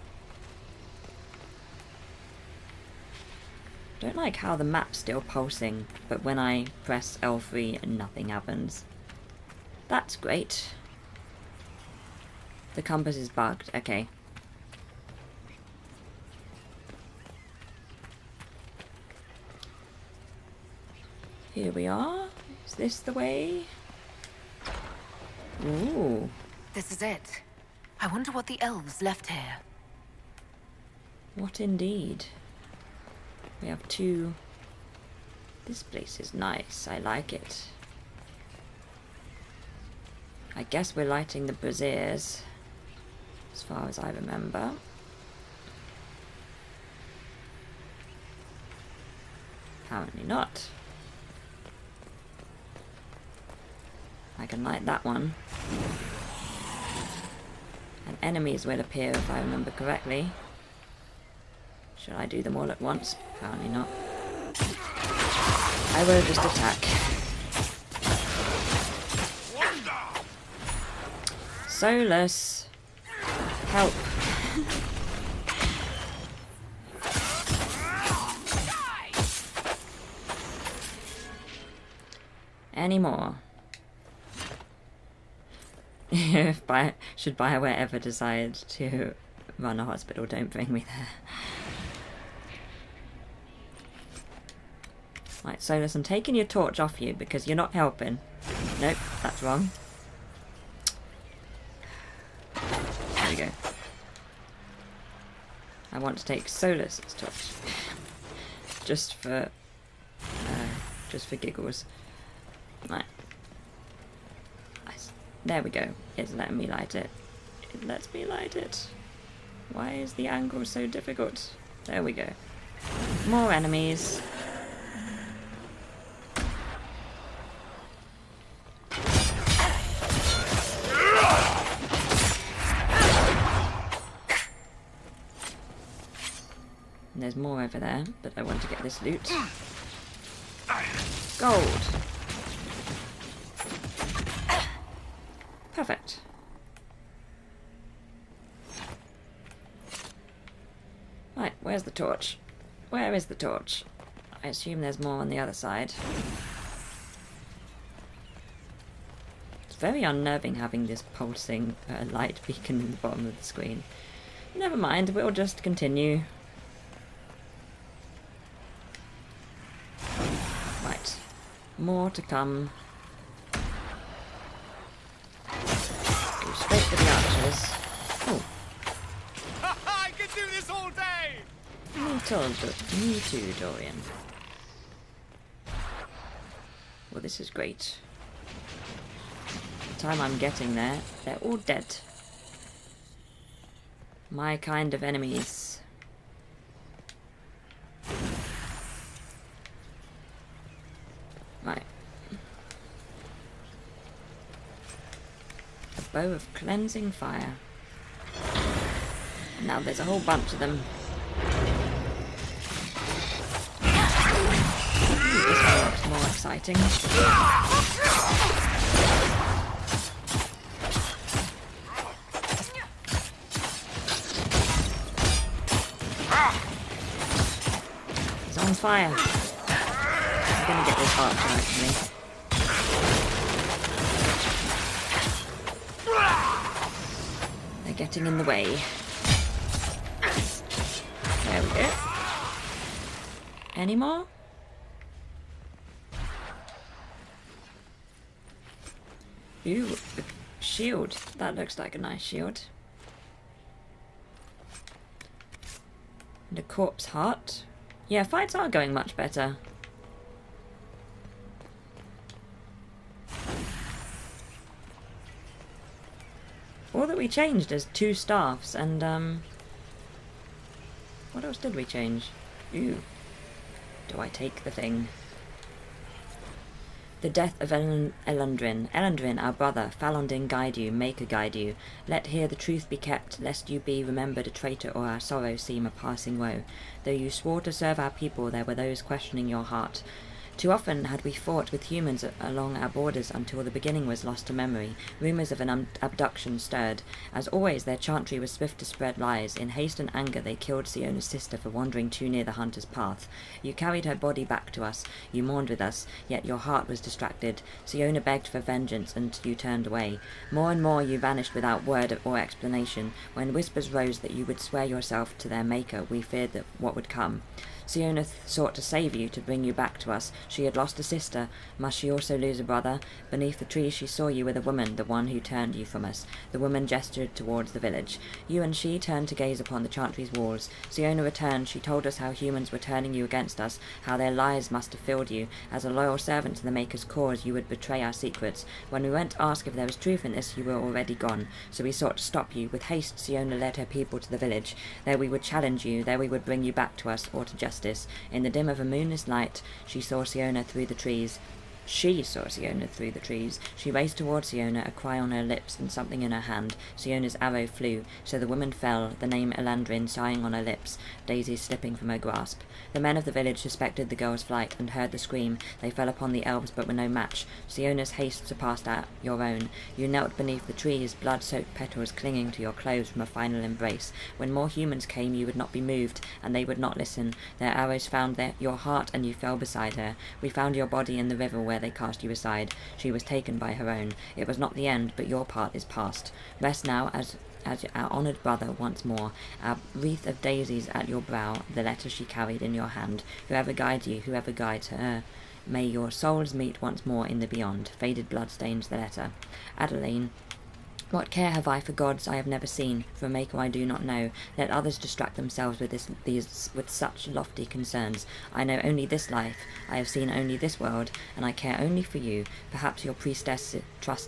Speaker 1: Don't like how the map's still pulsing, but when I press L3 nothing happens. That's great. The compass is bugged, okay. Here we are. Is this the way? Ooh.
Speaker 4: This is it. I wonder what the elves left here.
Speaker 1: What indeed. We have two... This place is nice. I like it. I guess we're lighting the braziers, as far as I remember. Apparently not. I can light that one. And enemies will appear if I remember correctly. Should I do them all at once? Apparently not. I will just attack. Solus! Help! Any more? Should Bioware ever decide to run a hospital, don't bring me there. Right, Solus, I'm taking your torch off you because you're not helping. Nope, that's wrong. There we go. I want to take Solus's torch. just for giggles. Right. There we go. It's letting me light it. It lets me light it. Why is the angle so difficult? There we go. More enemies. And there's more over there, but I want to get this loot. Gold. Perfect. Right, where's the torch? Where is the torch? I assume there's more on the other side. It's very unnerving having this pulsing light beacon in the bottom of the screen. Never mind, we'll just continue. Right, more to come. Straight for the archers. Oh.
Speaker 3: I could do this all day!
Speaker 1: Me too, Dorian. Well, this is great. The time I'm getting there, they're all dead. My kind of enemies. Right. Bow of cleansing fire. Now there's a whole bunch of them. This one looks more exciting. He's on fire. I'm gonna get this archer actually. They're getting in the way. There we go. Any more? Ooh, a shield. That looks like a nice shield. And a corpse heart. Yeah, fights are going much better. All that we changed is 2 staffs and what else did we change? Ooh. Do I take the thing? The death of Elendrin. Elendrin, our brother, Falondin guide you, Maker guide you. Let here the truth be kept, lest you be remembered a traitor or our sorrow seem a passing woe. Though you swore to serve our people, there were those questioning your heart. Too often had we fought with humans along our borders until the beginning was lost to memory. Rumours of an abduction stirred. As always, their chantry was swift to spread lies. In haste and anger, they killed Siona's sister for wandering too near the hunter's path. You carried her body back to us. You mourned with us, yet your heart was distracted. Siona begged for vengeance, and you turned away. More and more you vanished without word or explanation. When whispers rose that you would swear yourself to their maker, we feared that what would come. Siona sought to save you, to bring you back to us. She had lost a sister. Must she also lose a brother? Beneath the trees she saw you with a woman, the one who turned you from us. The woman gestured towards the village. You and she turned to gaze upon the chantry's walls. Siona returned. She told us how humans were turning you against us, how their lies must have filled you. As a loyal servant to the Maker's cause, you would betray our secrets. When we went to ask if there was truth in this, you were already gone. So we sought to stop you. With haste, Siona led her people to the village. There we would challenge you. There we would bring you back to us, or to justice. In the dim of a moonless night, she saw Siona through the trees. She saw Siona through the trees. She raced towards Siona, a cry on her lips and something in her hand. Siona's arrow flew, so the woman fell, the name Elandrin sighing on her lips, daisies slipping from her grasp. The men of the village suspected the girl's flight and heard the scream. They fell upon the elves but were no match. Siona's haste surpassed your own. You knelt beneath the trees, blood-soaked petals clinging to your clothes from a final embrace. When more humans came, you would not be moved, and they would not listen. Their arrows found your heart, and you fell beside her. We found your body in the river where they cast you aside. She was taken by her own. It was not the end, but your part is past. Rest now as our honoured brother once more, our wreath of daisies at your brow, the letter she carried in your hand. Whoever guides you, whoever guides her, may your souls meet once more in the beyond. Faded blood stains the letter. Adeline, what care have I for gods I have never seen, for a maker I do not know? Let others distract themselves with such lofty concerns. I know only this life, I have seen only this world, and I care only for you. Perhaps your priestess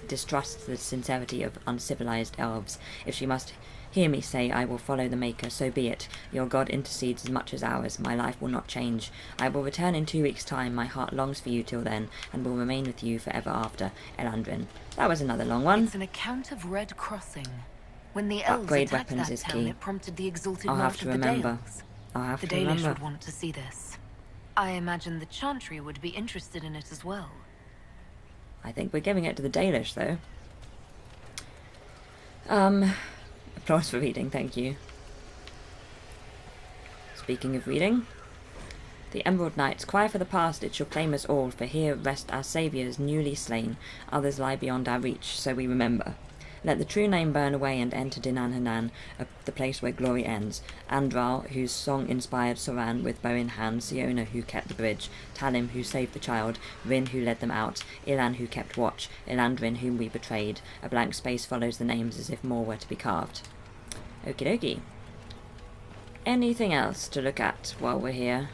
Speaker 1: distrusts the sincerity of uncivilized elves. If she must hear me say I will follow the Maker, so be it. Your God intercedes as much as ours. My life will not change. I will return in 2 weeks' time. My heart longs for you till then, and will remain with you forever after. Elandrin. That was another long one.
Speaker 4: It's an account of Red Crossing. When the elves
Speaker 1: Upgrade
Speaker 4: attacked
Speaker 1: weapons
Speaker 4: that
Speaker 1: is
Speaker 4: town,
Speaker 1: key.
Speaker 4: it prompted the exalted
Speaker 1: I'll have
Speaker 4: march
Speaker 1: to
Speaker 4: of the
Speaker 1: remember.
Speaker 4: Dales.
Speaker 1: I'll have
Speaker 4: The
Speaker 1: to
Speaker 4: Dalish
Speaker 1: remember.
Speaker 4: would want to see this. I imagine the Chantry would be interested in it as well.
Speaker 1: I think we're giving it to the Dalish, though. Applause for reading, thank you. Speaking of reading, the Emerald Knights cry for the past, it shall claim us all, for here rest our saviours newly slain, others lie beyond our reach, so we remember. Let the true name burn away and enter Dinan Hanan, the place where glory ends. Andral, whose song inspired Soran with bow in hand, Siona, who kept the bridge, Talim, who saved the child, Rin, who led them out, Ilan, who kept watch, Elandrin, whom we betrayed. A blank space follows the names as if more were to be carved. Okie dokie. Anything else to look at while we're here?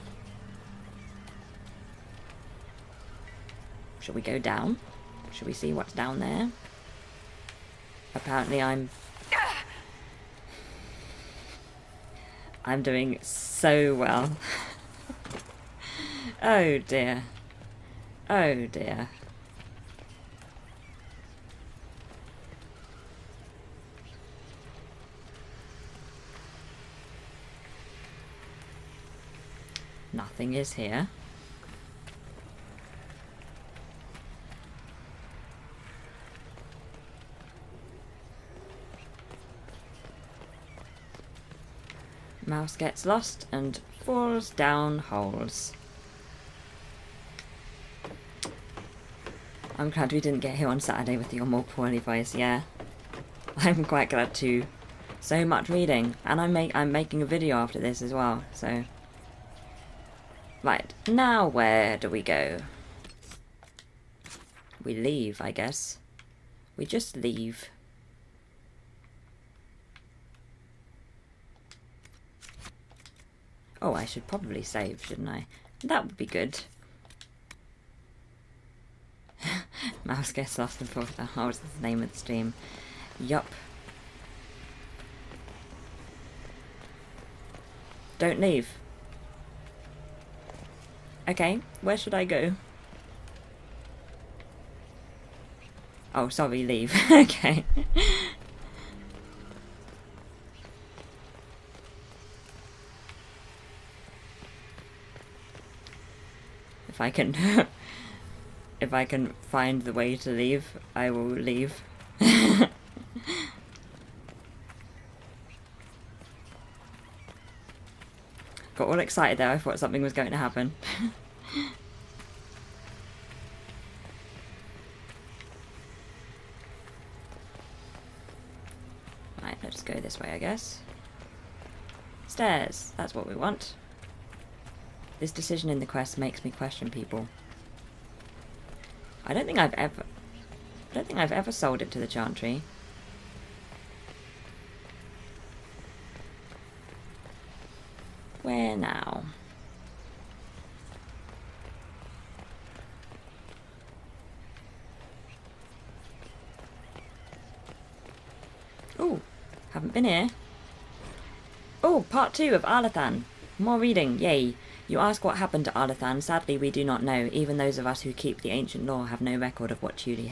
Speaker 1: Shall we go down? Shall we see what's down there? Apparently I'm doing so well. Oh dear. Oh dear. Nothing is here. Mouse gets lost and falls down holes. I'm glad we didn't get here on Saturday with your more poorly voice, yeah. I'm quite glad too. So much reading, and I'm making a video after this as well, so... Right, now where do we go? We leave, I guess. We just leave. Oh, I should probably save, shouldn't I? That would be good. Mouse gets lost and falls down. Oh, what's the name of the stream? Yup. Don't leave. Okay, where should I go? Oh, sorry, leave. Okay. If I can... if I can find the way to leave, I will leave. Got all excited there, I thought something was going to happen. Right, let's go this way, I guess. Stairs, that's what we want. This decision in the quest makes me question people. I don't think I've ever sold it to the Chantry. Where now? Ooh, haven't been here. Oh, part 2 of Arlathan. More reading, yay. You ask what happened to Arlathan. Sadly, we do not know. Even those of us who keep the ancient lore have no record of what truly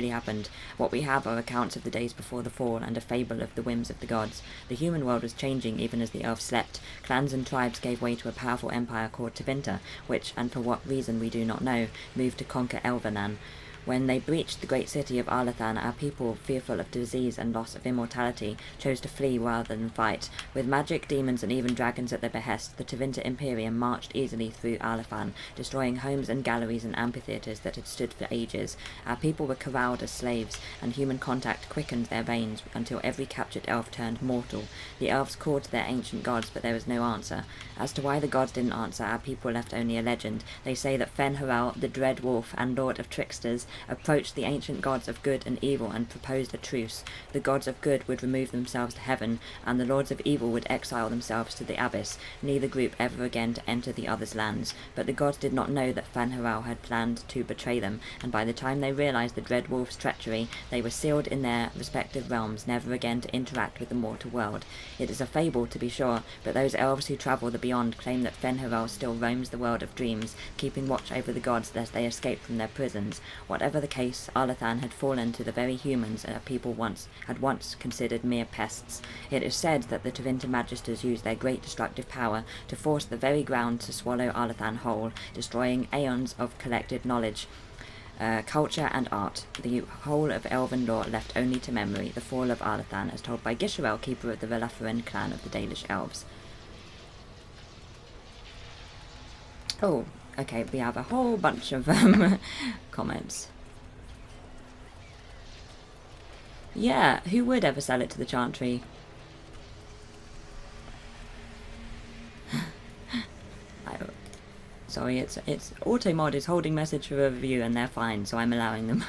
Speaker 1: happened. What we have are accounts of the days before the fall and a fable of the whims of the gods. The human world was changing even as the elves slept. Clans and tribes gave way to a powerful empire called Tevinter, which, and for what reason we do not know, moved to conquer Elvenan. When they breached the great city of Arlathan, our people, fearful of disease and loss of immortality, chose to flee rather than fight. With magic, demons, and even dragons at their behest, the Tevinter Imperium marched easily through Arlathan, destroying homes and galleries and amphitheatres that had stood for ages. Our people were corralled as slaves, and human contact quickened their veins until every captured elf turned mortal. The elves called to their ancient gods, but there was no answer. As to why the gods didn't answer, our people left only a legend. They say that Fen-Haral, the dread wolf and lord of tricksters, approached the ancient gods of good and evil and proposed a truce. The gods of good would remove themselves to heaven, and the lords of evil would exile themselves to the abyss, neither group ever again to enter the other's lands. But the gods did not know that Fen-Haral had planned to betray them, and by the time they realized the dread wolf's treachery, they were sealed in their respective realms, never again to interact with the mortal world. It is a fable, to be sure, but those elves who travel the beyond claim that Fen-Haral still roams the world of dreams, keeping watch over the gods lest they escape from their prisons. Whatever the case, Arlathan had fallen to the very humans our people had once considered mere pests. It is said that the Tevinter Magisters used their great destructive power to force the very ground to swallow Arlathan whole, destroying aeons of collected knowledge, culture and art. The whole of elven lore left only to memory, the fall of Arlathan, as told by Gisharel, keeper of the Velatherin clan of the Dalish elves. Oh, okay, we have a whole bunch of comments. Yeah, who would ever sell it to the Chantry? Sorry, it's Automod is holding message for a review and they're fine, so I'm allowing them.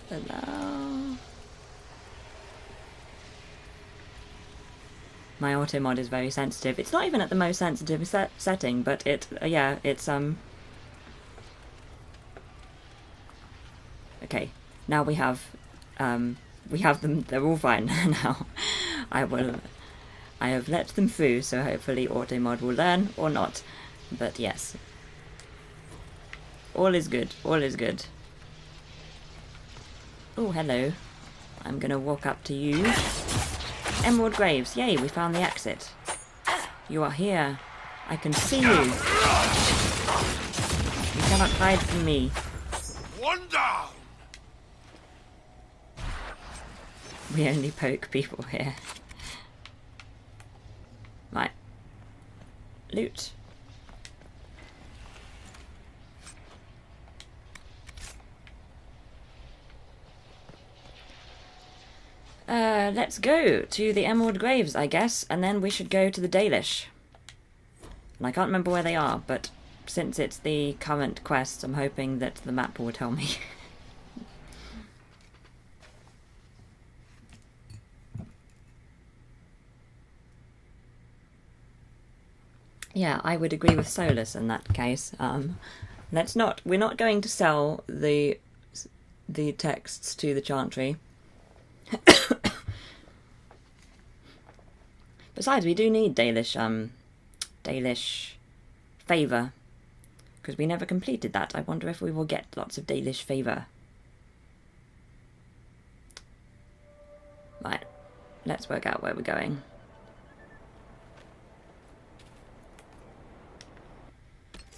Speaker 1: Hello. My Automod is very sensitive. It's not even at the most sensitive setting, but yeah, it's okay. Now we have them. They're all fine now. I have let them through, so hopefully Automod will learn or not. But yes, all is good. All is good. Oh, hello. I'm gonna walk up to you. Emerald Graves. Yay, we found the exit. You are here. I can see you. You cannot hide from me.
Speaker 6: One down!
Speaker 1: We only poke people here. Right. Loot. Let's go to the Emerald Graves, I guess, and then we should go to the Dalish. And I can't remember where they are, but since it's the current quest, I'm hoping that the map will tell me. Yeah, I would agree with Solus in that case. We're not going to sell the texts to the Chantry. Besides, we do need Dalish favour, because we never completed that. I wonder if we will get lots of Dalish favour. Right, let's work out where we're going.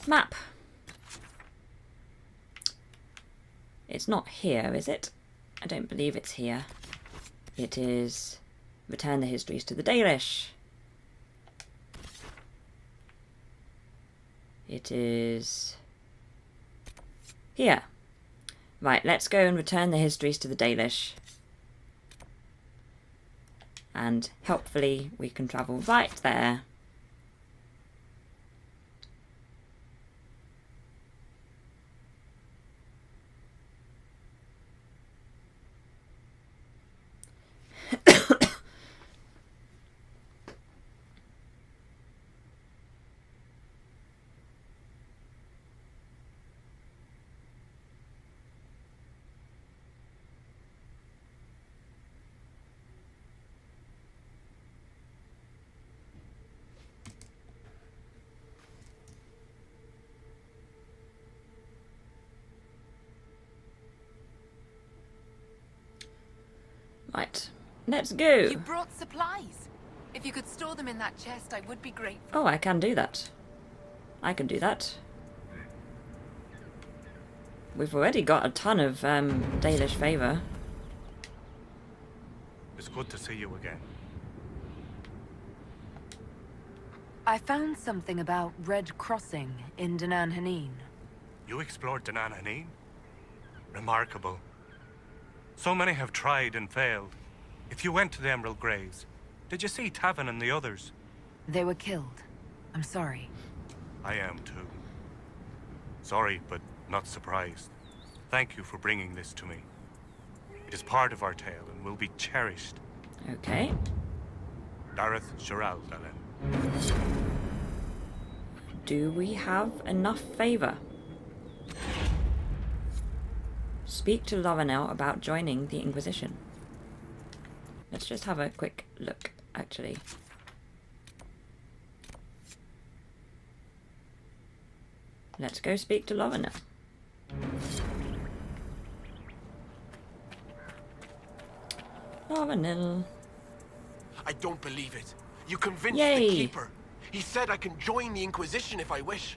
Speaker 1: Map. It's not here, is it? I don't believe it's here. It is return the histories to the Dalish. It is here. Right, let's go and return the histories to the Dalish. And helpfully we can travel right there. Right, let's go.
Speaker 4: You brought supplies. If you could store them in that chest, I would be grateful.
Speaker 1: Oh, I can do that. I can do that. We've already got a ton of Dalish favour.
Speaker 6: It's good to see you again.
Speaker 4: I found something about Red Crossing in Danan Hanin.
Speaker 6: You explored Danan Hanin? Remarkable. So many have tried and failed. If you went to the Emerald Graves, did you see Tavin and the others?
Speaker 4: They were killed. I'm sorry.
Speaker 6: I am too. Sorry, but not surprised. Thank you for bringing this to me. It is part of our tale and will be cherished.
Speaker 1: Okay.
Speaker 6: Dareth Shiral Dalen.
Speaker 1: Do we have enough favour? Speak to Loranel about joining the Inquisition. Let's just have a quick look, actually. Let's go speak to Loranel. Loranel.
Speaker 7: I don't believe it. You convinced
Speaker 1: Yay.
Speaker 7: the Keeper. He said I can join the Inquisition if I wish.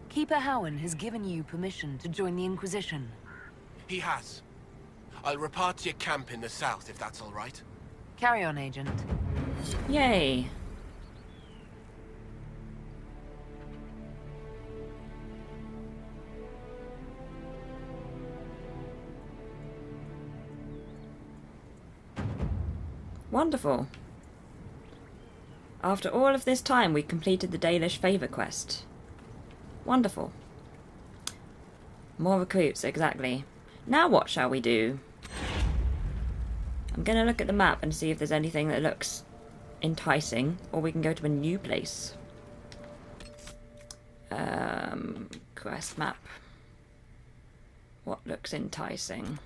Speaker 4: Keeper Howen has given you permission to join the Inquisition.
Speaker 7: He has. I'll report to your camp in the south, if that's all right.
Speaker 4: Carry on, Agent.
Speaker 1: Yay. Wonderful. After all of this time, we completed the Dalish favour quest. Wonderful. More recruits, exactly. Now what shall we do? I'm going to look at the map and see if there's anything that looks enticing, or we can go to a new place. Quest map. What looks enticing?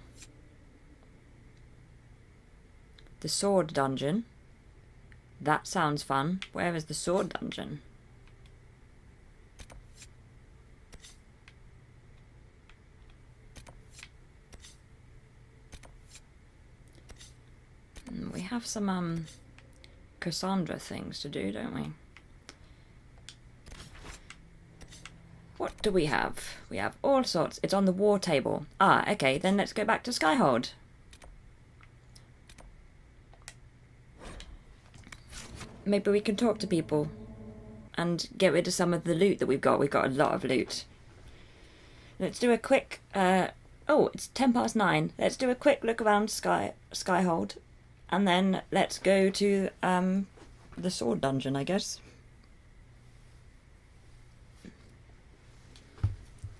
Speaker 1: The sword dungeon. That sounds fun. Where is the sword dungeon? We have some Cassandra things to do, don't we? What do we have? We have all sorts. It's on the war table. Ah, okay, then let's go back to Skyhold. Maybe we can talk to people and get rid of some of the loot that we've got. We've got a lot of loot. Let's do a quick... oh, it's 9:10. Let's do a quick look around Skyhold. And then let's go to the sword dungeon, I guess.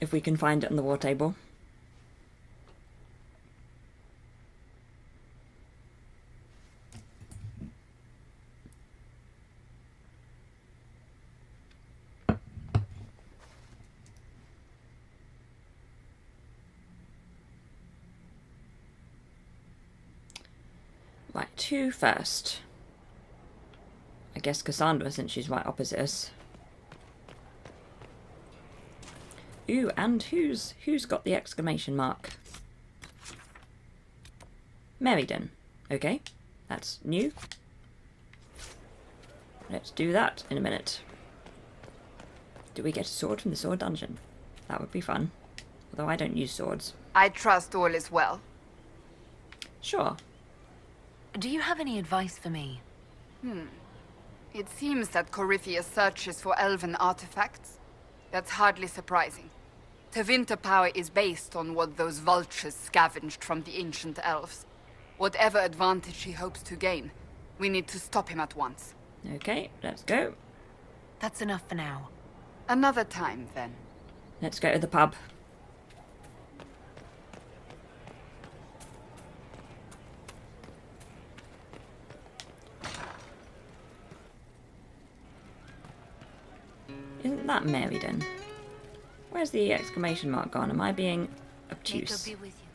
Speaker 1: If we can find it on the war table. Right, who first? I guess Cassandra, since she's right opposite us. Ooh, and who's got the exclamation mark? Meriden. Okay, that's new. Let's do that in a minute. Do we get a sword from the sword dungeon? That would be fun. Although I don't use swords.
Speaker 8: I trust all is well.
Speaker 1: Sure.
Speaker 4: Do you have any advice for me?
Speaker 8: It seems that Corypheus searches for elven artifacts. That's hardly surprising. Tevinter power is based on what those vultures scavenged from the ancient elves. Whatever advantage he hopes to gain, we need to stop him at once.
Speaker 1: Okay, let's go.
Speaker 4: That's enough for now.
Speaker 8: Another time, then.
Speaker 1: Let's go to the pub. Isn't that Meriden? Where's the exclamation mark gone? Am I being obtuse?
Speaker 4: Be with you.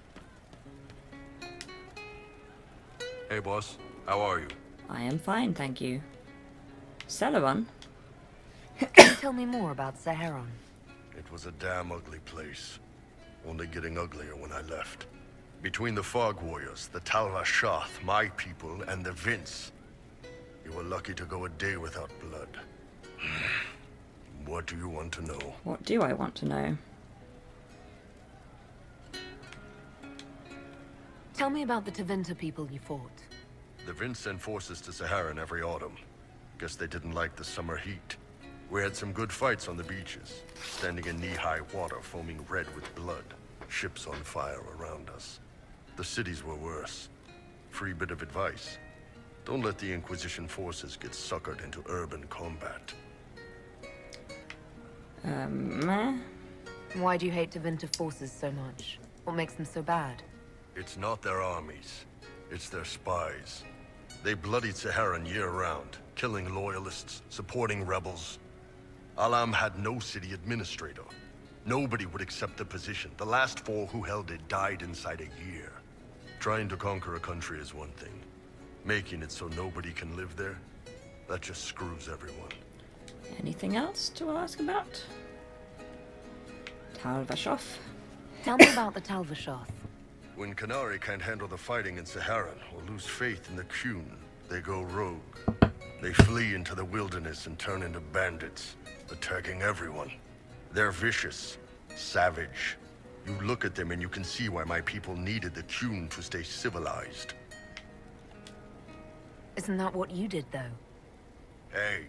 Speaker 2: Hey, boss. How are you?
Speaker 1: I am fine, thank you. Celeron?
Speaker 4: Can you tell me more about Saharon?
Speaker 2: It was a damn ugly place. Only getting uglier when I left. Between the Fog Warriors, the Talva Shoth, my people, and the Vince. You were lucky to go a day without blood. What do you want to know?
Speaker 1: What do I want to know?
Speaker 4: Tell me about the Tevinter people you fought.
Speaker 2: The Vince sent forces to Saharan every autumn. Guess they didn't like the summer heat. We had some good fights on the beaches, standing in knee-high water foaming red with blood, ships on fire around us. The cities were worse. Free bit of advice. Don't let the Inquisition forces get suckered into urban combat.
Speaker 1: Meh.
Speaker 4: Why do you hate Tevinter forces so much? What makes them so bad?
Speaker 2: It's not their armies. It's their spies. They bloodied Saharan year-round, killing loyalists, supporting rebels. Alam had no city administrator. Nobody would accept the position. The last 4 who held it died inside a year. Trying to conquer a country is one thing. Making it so nobody can live there, that just screws everyone.
Speaker 1: Anything else to ask about? Talvashoth?
Speaker 4: Tell me about the Talvashoth.
Speaker 2: When Canary can't handle the fighting in Saharan or lose faith in the Qun, they go rogue. They flee into the wilderness and turn into bandits, attacking everyone. They're vicious, savage. You look at them and you can see why my people needed the Qun to stay civilized.
Speaker 4: Isn't that what you did, though?
Speaker 2: Hey,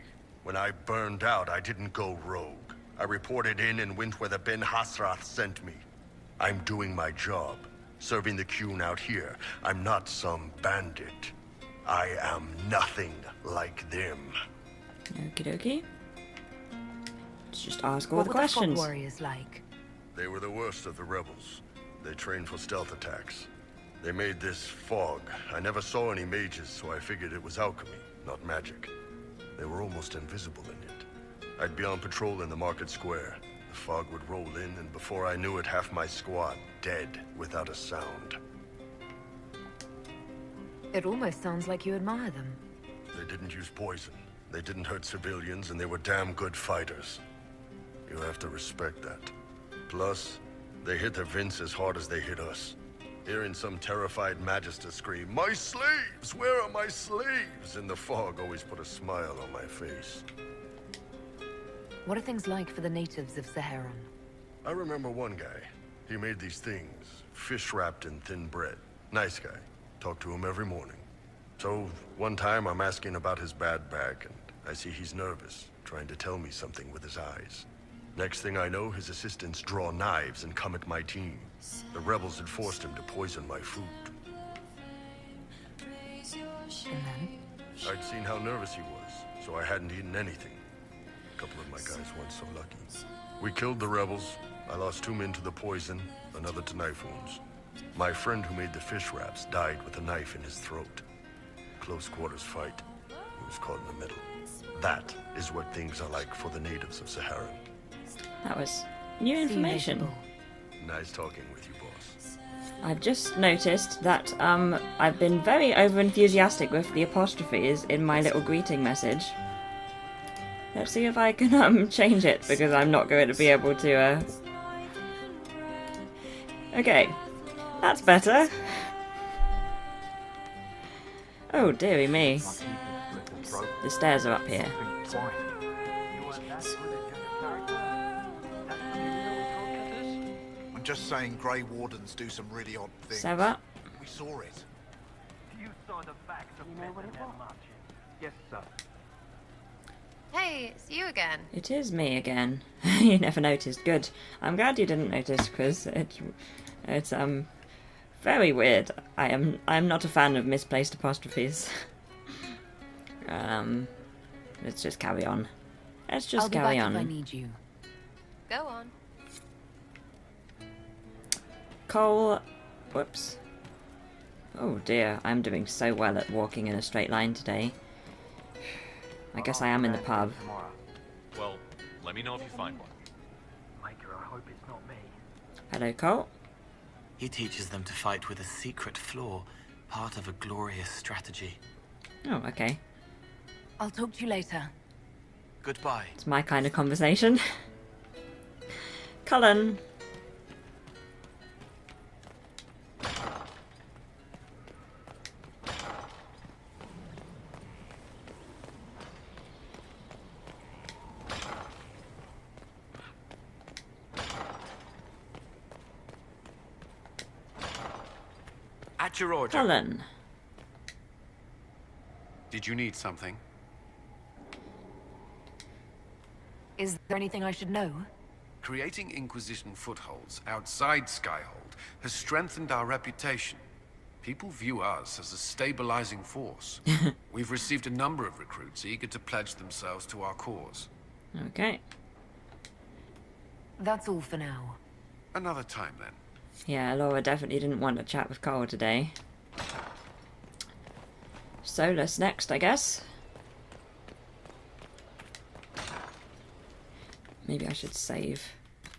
Speaker 2: when I burned out, I didn't go rogue. I reported in and went where the Ben Hasrath sent me. I'm doing my job, serving the Qun out here. I'm not some bandit. I am nothing like them.
Speaker 1: Okie dokie. Let's just ask all
Speaker 4: What
Speaker 1: the
Speaker 4: were the Fog
Speaker 1: questions.
Speaker 4: Warriors like?
Speaker 2: They were the worst of the rebels. They trained for stealth attacks. They made this fog. I never saw any mages, so I figured it was alchemy, not magic. They were almost invisible in it. I'd be on patrol in the market square. The fog would roll in, and before I knew it, half my squad dead without a sound.
Speaker 4: It almost sounds like you admire them.
Speaker 2: They didn't use poison. They didn't hurt civilians, and they were damn good fighters. You have to respect that. Plus, they hit the Vince as hard as they hit us. Hearing some terrified Magister scream, "My slaves! Where are my slaves?" in the fog always put a smile on my face.
Speaker 4: What are things like for the natives of Saharan?
Speaker 2: I remember one guy. He made these things, fish wrapped in thin bread. Nice guy. Talk to him every morning. So, one time I'm asking about his bad back, and I see he's nervous, trying to tell me something with his eyes. Next thing I know, his assistants draw knives and come at my team. The rebels had forced him to poison my food.
Speaker 4: And then?
Speaker 2: I'd seen how nervous he was, so I hadn't eaten anything. A couple of my guys weren't so lucky. We killed the rebels. I lost 2 men to the poison, another to knife wounds. My friend who made the fish wraps died with a knife in his throat. Close quarters fight. He was caught in the middle. That is what things are like for the natives of Sahara.
Speaker 1: That was new information.
Speaker 2: Nice talking with you, boss.
Speaker 1: I've just noticed that I've been very over-enthusiastic with the apostrophes in my little greeting message. Let's see if I can change it, because I'm not going to be able to... Okay, that's better. Oh, dearie me. The stairs are up here.
Speaker 9: I'm just saying Grey Wardens do some really odd things.
Speaker 1: Sarah?
Speaker 9: We saw it.
Speaker 10: You saw the facts of Yes, sir.
Speaker 11: Hey, it's you again.
Speaker 1: It is me again. You never noticed. Good. I'm glad you didn't notice, because it's very weird. I'm not a fan of misplaced apostrophes. Let's just carry on. Let's just carry on.
Speaker 4: I'll be back if I need you.
Speaker 11: Go on.
Speaker 1: Cole. Whoops. Oh dear, I'm doing so well at walking in a straight line today. I guess I am in the pub.
Speaker 12: Well, let me know if you find one.
Speaker 10: Maker, I hope it's not me.
Speaker 1: Hello, Cole.
Speaker 13: He teaches them to fight with a secret flaw, part of a glorious strategy.
Speaker 1: Oh, okay.
Speaker 4: I'll talk to you later.
Speaker 13: Goodbye.
Speaker 1: It's my kind of conversation. Cullen.
Speaker 3: At your order.
Speaker 1: Cullen.
Speaker 3: Did you need something?
Speaker 4: Is there anything I should know?
Speaker 3: Creating Inquisition footholds outside Skyhold has strengthened our reputation. People view us as a stabilizing force. We've received a number of recruits eager to pledge themselves to our cause.
Speaker 1: Okay.
Speaker 4: That's all for now.
Speaker 3: Another time, then.
Speaker 1: Yeah, Laura definitely didn't want to chat with Cole today. Solus next, I guess. Maybe I should save.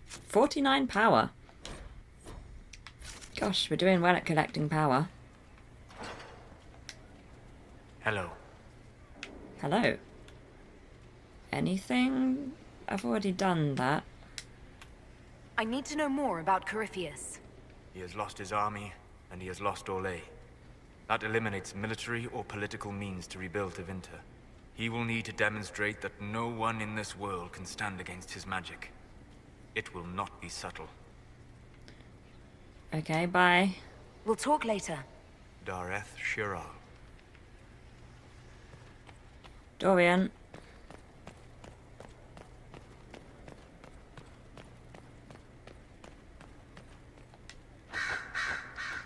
Speaker 1: 49 power. Gosh, we're doing well at collecting power.
Speaker 5: Hello.
Speaker 1: Hello. Anything? I've already done that.
Speaker 4: I need to know more about Corypheus.
Speaker 5: He has lost his army, and he has lost Orlais. That eliminates military or political means to rebuild Tevinter. He will need to demonstrate that no one in this world can stand against his magic. It will not be subtle.
Speaker 1: Okay, bye.
Speaker 4: We'll talk later.
Speaker 5: Dareth Shiral.
Speaker 1: Dorian.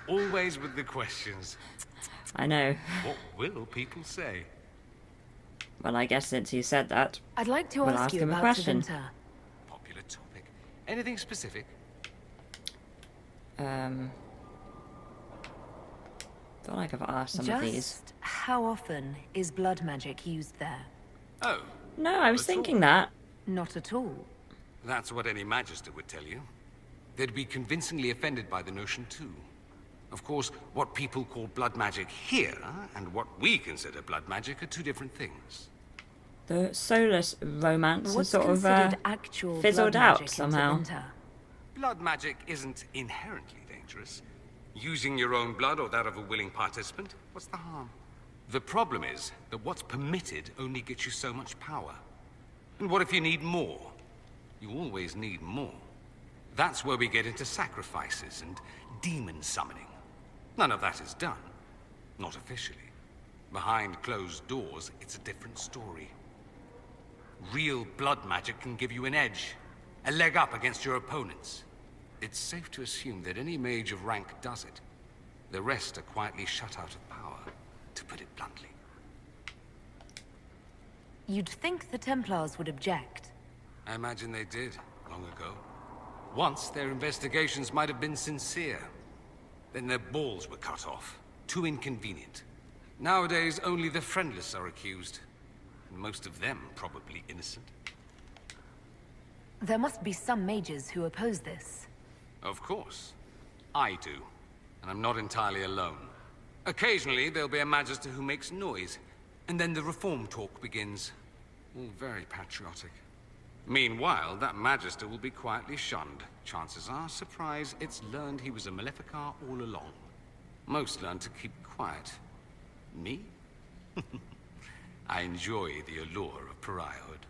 Speaker 3: Always with the questions.
Speaker 1: I know.
Speaker 3: What will people say?
Speaker 1: Well, I guess since you said that,
Speaker 4: I'd like to
Speaker 1: we'll
Speaker 4: ask you
Speaker 1: him a
Speaker 4: about
Speaker 1: question.
Speaker 4: Tevinter.
Speaker 3: Popular topic. Anything specific?
Speaker 1: Feel like I've asked some of these.
Speaker 4: Just how often is blood magic used there?
Speaker 3: Oh.
Speaker 1: No, I was thinking that.
Speaker 4: Not at all.
Speaker 3: That's what any Magister would tell you. They'd be convincingly offended by the notion, too. Of course, what people call blood magic here, and what we consider blood magic, are two different things.
Speaker 1: The Solus romance has
Speaker 4: What's
Speaker 1: sort of
Speaker 4: considered actual
Speaker 1: fizzled
Speaker 4: blood
Speaker 1: out
Speaker 4: magic in
Speaker 1: somehow.
Speaker 4: Tevinter?
Speaker 3: Blood magic isn't inherently dangerous. Using your own blood or that of a willing participant, what's the harm? The problem is that what's permitted only gets you so much power. And what if you need more? You always need more.
Speaker 14: That's where we get into sacrifices and demon summoning. None of that is done. Not officially. Behind closed doors, it's a different story. Real blood magic can give you an edge, a leg up against your opponents. It's safe to assume that any mage of rank does it. The rest are quietly shut out of power, to put it bluntly.
Speaker 4: You'd think the Templars would object.
Speaker 14: I imagine they did, long ago. Once, their investigations might have been sincere. Then their balls were cut off. Too inconvenient. Nowadays, only the friendless are accused. Most of them probably innocent.
Speaker 4: There must be some mages who oppose this.
Speaker 14: Of course. I do. And I'm not entirely alone. Occasionally, there'll be a magister who makes noise, and then the reform talk begins. All very patriotic. Meanwhile, that magister will be quietly shunned. Chances are, surprise, it's learned he was a Maleficar all along. Most learn to keep quiet. Me? I enjoy the allure of pariahhood.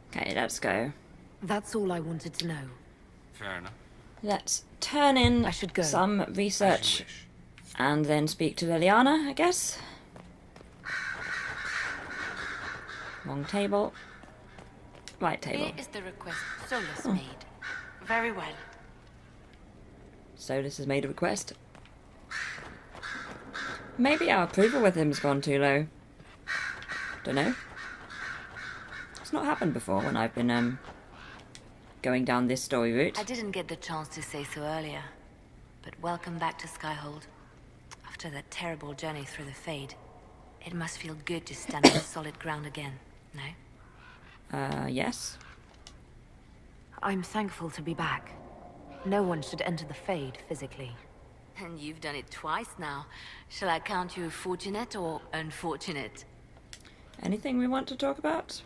Speaker 1: Okay, let's go.
Speaker 4: That's all I wanted to know.
Speaker 14: Fair enough.
Speaker 1: Let's turn in
Speaker 4: I should go.
Speaker 1: some research and then speak to Liliana, I guess. Wrong table. Right table.
Speaker 11: Here is the request Solus made. Very well.
Speaker 1: Solus has made a request. Maybe our approval with him's gone too low. Don't know. It's not happened before when I've been going down this story route.
Speaker 4: I didn't get the chance to say so earlier, but welcome back to Skyhold. After that terrible journey through the Fade, it must feel good to stand on solid ground again, no?
Speaker 1: Yes.
Speaker 4: I'm thankful to be back. No one should enter the Fade physically.
Speaker 15: And you've done it twice now. Shall I count you fortunate or unfortunate?
Speaker 1: Anything we want to talk about?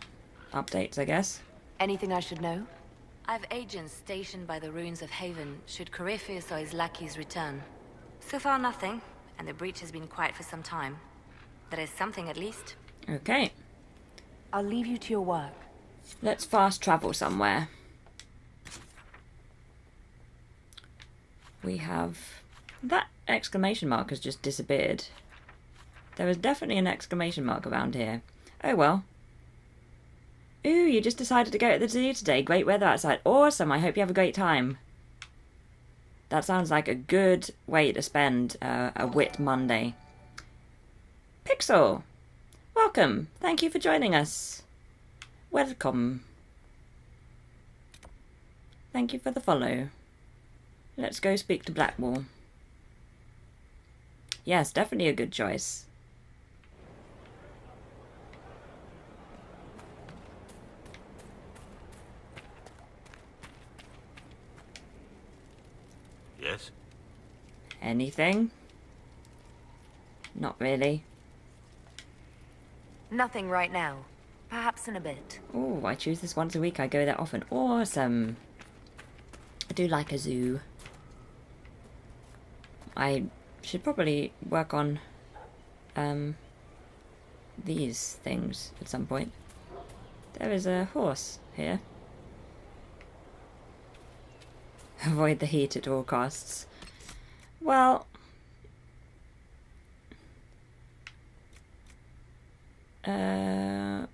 Speaker 1: Updates, I guess.
Speaker 4: Anything I should know?
Speaker 15: I've agents stationed by the ruins of Haven, should Corypheus or his lackeys return. So far nothing, and the breach has been quiet for some time. There is something at least.
Speaker 1: Okay.
Speaker 4: I'll leave you to your work.
Speaker 1: Let's fast travel somewhere. We have... That exclamation mark has just disappeared. There was definitely an exclamation mark around here. Oh well. Ooh, you just decided to go to the zoo today. Great weather outside. Awesome, I hope you have a great time. That sounds like a good way to spend a Whit Monday. Pixel! Welcome. Thank you for joining us. Welcome. Thank you for the follow. Let's go speak to Blackwall. Yes, definitely a good choice.
Speaker 16: Yes?
Speaker 1: Anything? Not really.
Speaker 4: Nothing right now. Perhaps in a bit.
Speaker 1: Oh, I choose this once a week. I go there often. Awesome. I do like a zoo. I should probably work on these things at some point. There is a horse here. Avoid the heat at all costs. Well...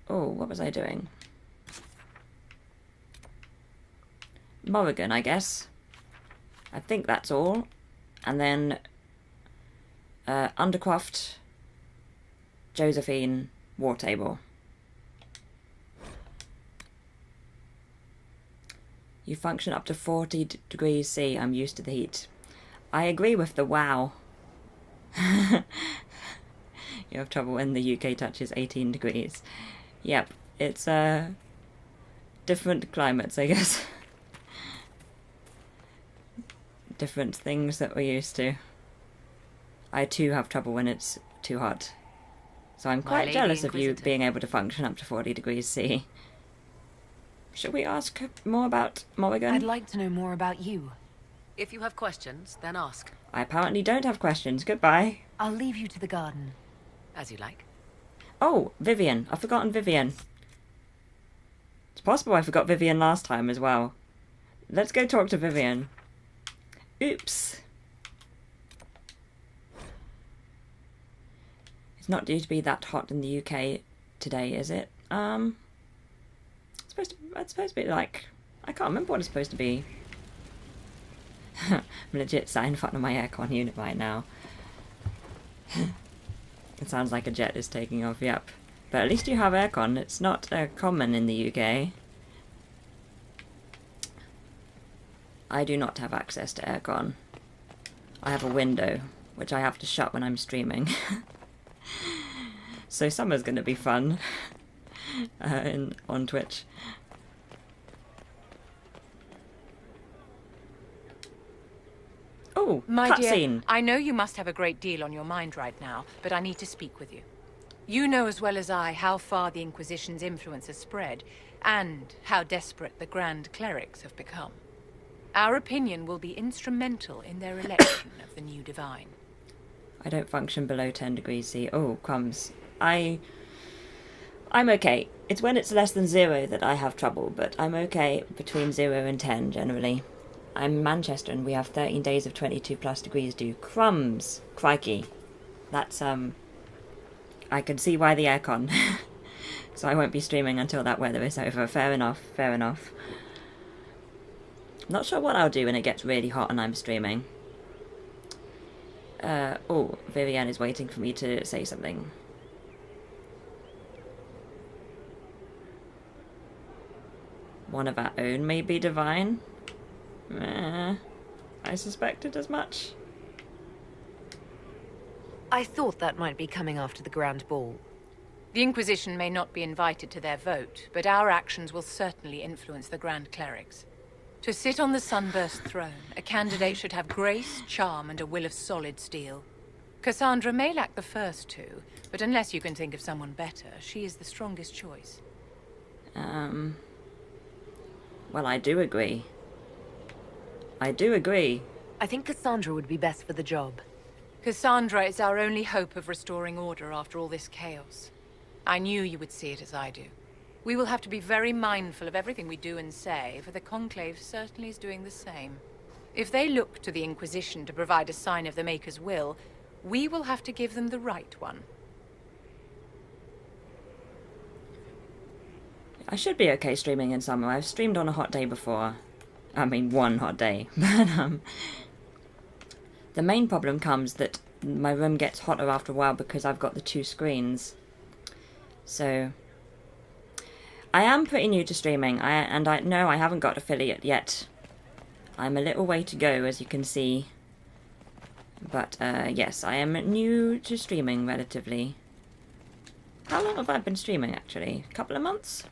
Speaker 1: oh, what was I doing? Morrigan, I guess. I think that's all. And then... Undercroft, Josephine, War Table. You function up to 40 degrees C. I'm used to the heat. I agree with the wow. You have trouble when the UK touches 18 degrees. Yep, it's different climates, I guess. Different things that we're used to. I too have trouble when it's too hot. So I'm quite jealous of you being able to function up to 40 degrees C. Should we ask more about Morrigan?
Speaker 4: I'd like to know more about you.
Speaker 17: If you have questions, then ask.
Speaker 1: I apparently don't have questions. Goodbye.
Speaker 4: I'll leave you to the garden.
Speaker 17: As you like.
Speaker 1: Oh, Vivian. I've forgotten Vivian. It's possible I forgot Vivian last time as well. Let's go talk to Vivian. Oops. It's not due to be that hot in the UK today, is it? It's supposed to be like, I can't remember what it's supposed to be. I'm legit sat in front of my aircon unit right now. It sounds like a jet is taking off, yep. But at least you have aircon. It's not common in the UK. I do not have access to aircon. I have a window, which I have to shut when I'm streaming. So summer's going to be fun on Twitch. Oh,
Speaker 16: my dear,
Speaker 1: cutscene.
Speaker 16: I know you must have a great deal on your mind right now, but I need to speak with you. You know as well as I how far the Inquisition's influence has spread, and how desperate the Grand Clerics have become. Our opinion will be instrumental in their election of the new Divine.
Speaker 1: I don't function below 10 degrees C. Oh, crumbs. I'm okay. It's when it's less than 0 that I have trouble, but I'm okay between 0 and 10 generally. I'm in Manchester and we have 13 days of 22 plus degrees due. Crumbs! Crikey. That's, I can see why the aircon. So I won't be streaming until that weather is over. Fair enough, fair enough. Not sure what I'll do when it gets really hot and I'm streaming. Oh, Vivienne is waiting for me to say something. One of our own may be divine? I suspected as much.
Speaker 17: I thought that might be coming after the Grand Ball.
Speaker 16: The Inquisition may not be invited to their vote, but our actions will certainly influence the Grand Clerics. To sit on the Sunburst throne, a candidate should have grace, charm, and a will of solid steel. Cassandra may lack the first two, but unless you can think of someone better, she is the strongest choice.
Speaker 1: Well, I do agree. I do agree.
Speaker 17: I think Cassandra would be best for the job.
Speaker 16: Cassandra is our only hope of restoring order after all this chaos. I knew you would see it as I do. We will have to be very mindful of everything we do and say, for the Conclave certainly is doing the same. If they look to the Inquisition to provide a sign of the Maker's will, we will have to give them the right one.
Speaker 1: I should be okay streaming in summer. I've streamed on a hot day before. I mean, one hot day. But, the main problem comes that my room gets hotter after a while because I've got the 2 screens. So, I am pretty new to streaming, and I know I haven't got affiliate yet. I'm a little way to go, as you can see. But, yes, I am new to streaming, relatively. How long have I been streaming, actually? A couple of months?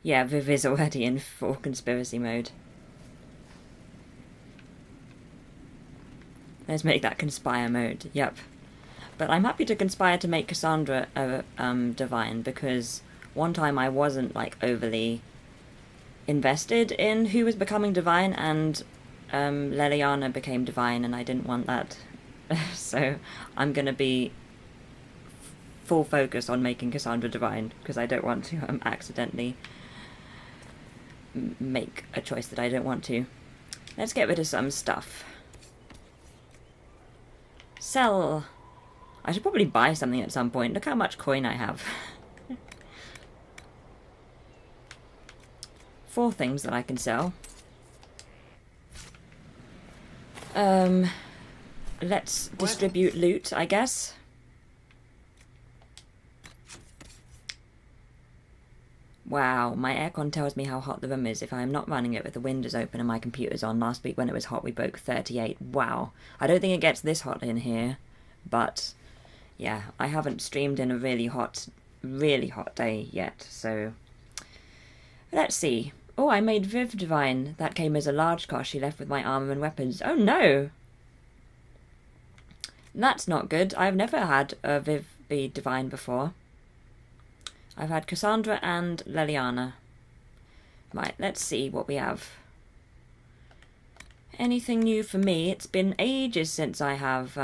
Speaker 1: Yeah, Viv is already in full conspiracy mode. Let's make that conspire mode, yep. But I'm happy to conspire to make Cassandra a divine, because one time I wasn't, like, overly invested in who was becoming divine, and Leliana became divine, and I didn't want that. So I'm gonna be full focus on making Cassandra divine, because I don't want to accidentally make a choice that I don't want to. Let's get rid of some stuff. Sell. I should probably buy something at some point. Look how much coin I have. 4 things that I can sell. Let's distribute loot, I guess. Wow, my aircon tells me how hot the room is if I am not running it with the windows open and my computer's on. Last week when it was hot we broke 38. Wow. I don't think it gets this hot in here, but yeah, I haven't streamed in a really hot day yet, so let's see. Oh, I made Viv divine. That came as a large cost. She left with my armor and weapons. Oh no! That's not good. I've never had a Viv be divine before. I've had Cassandra and Leliana. Right, let's see what we have. Anything new for me? It's been ages since I have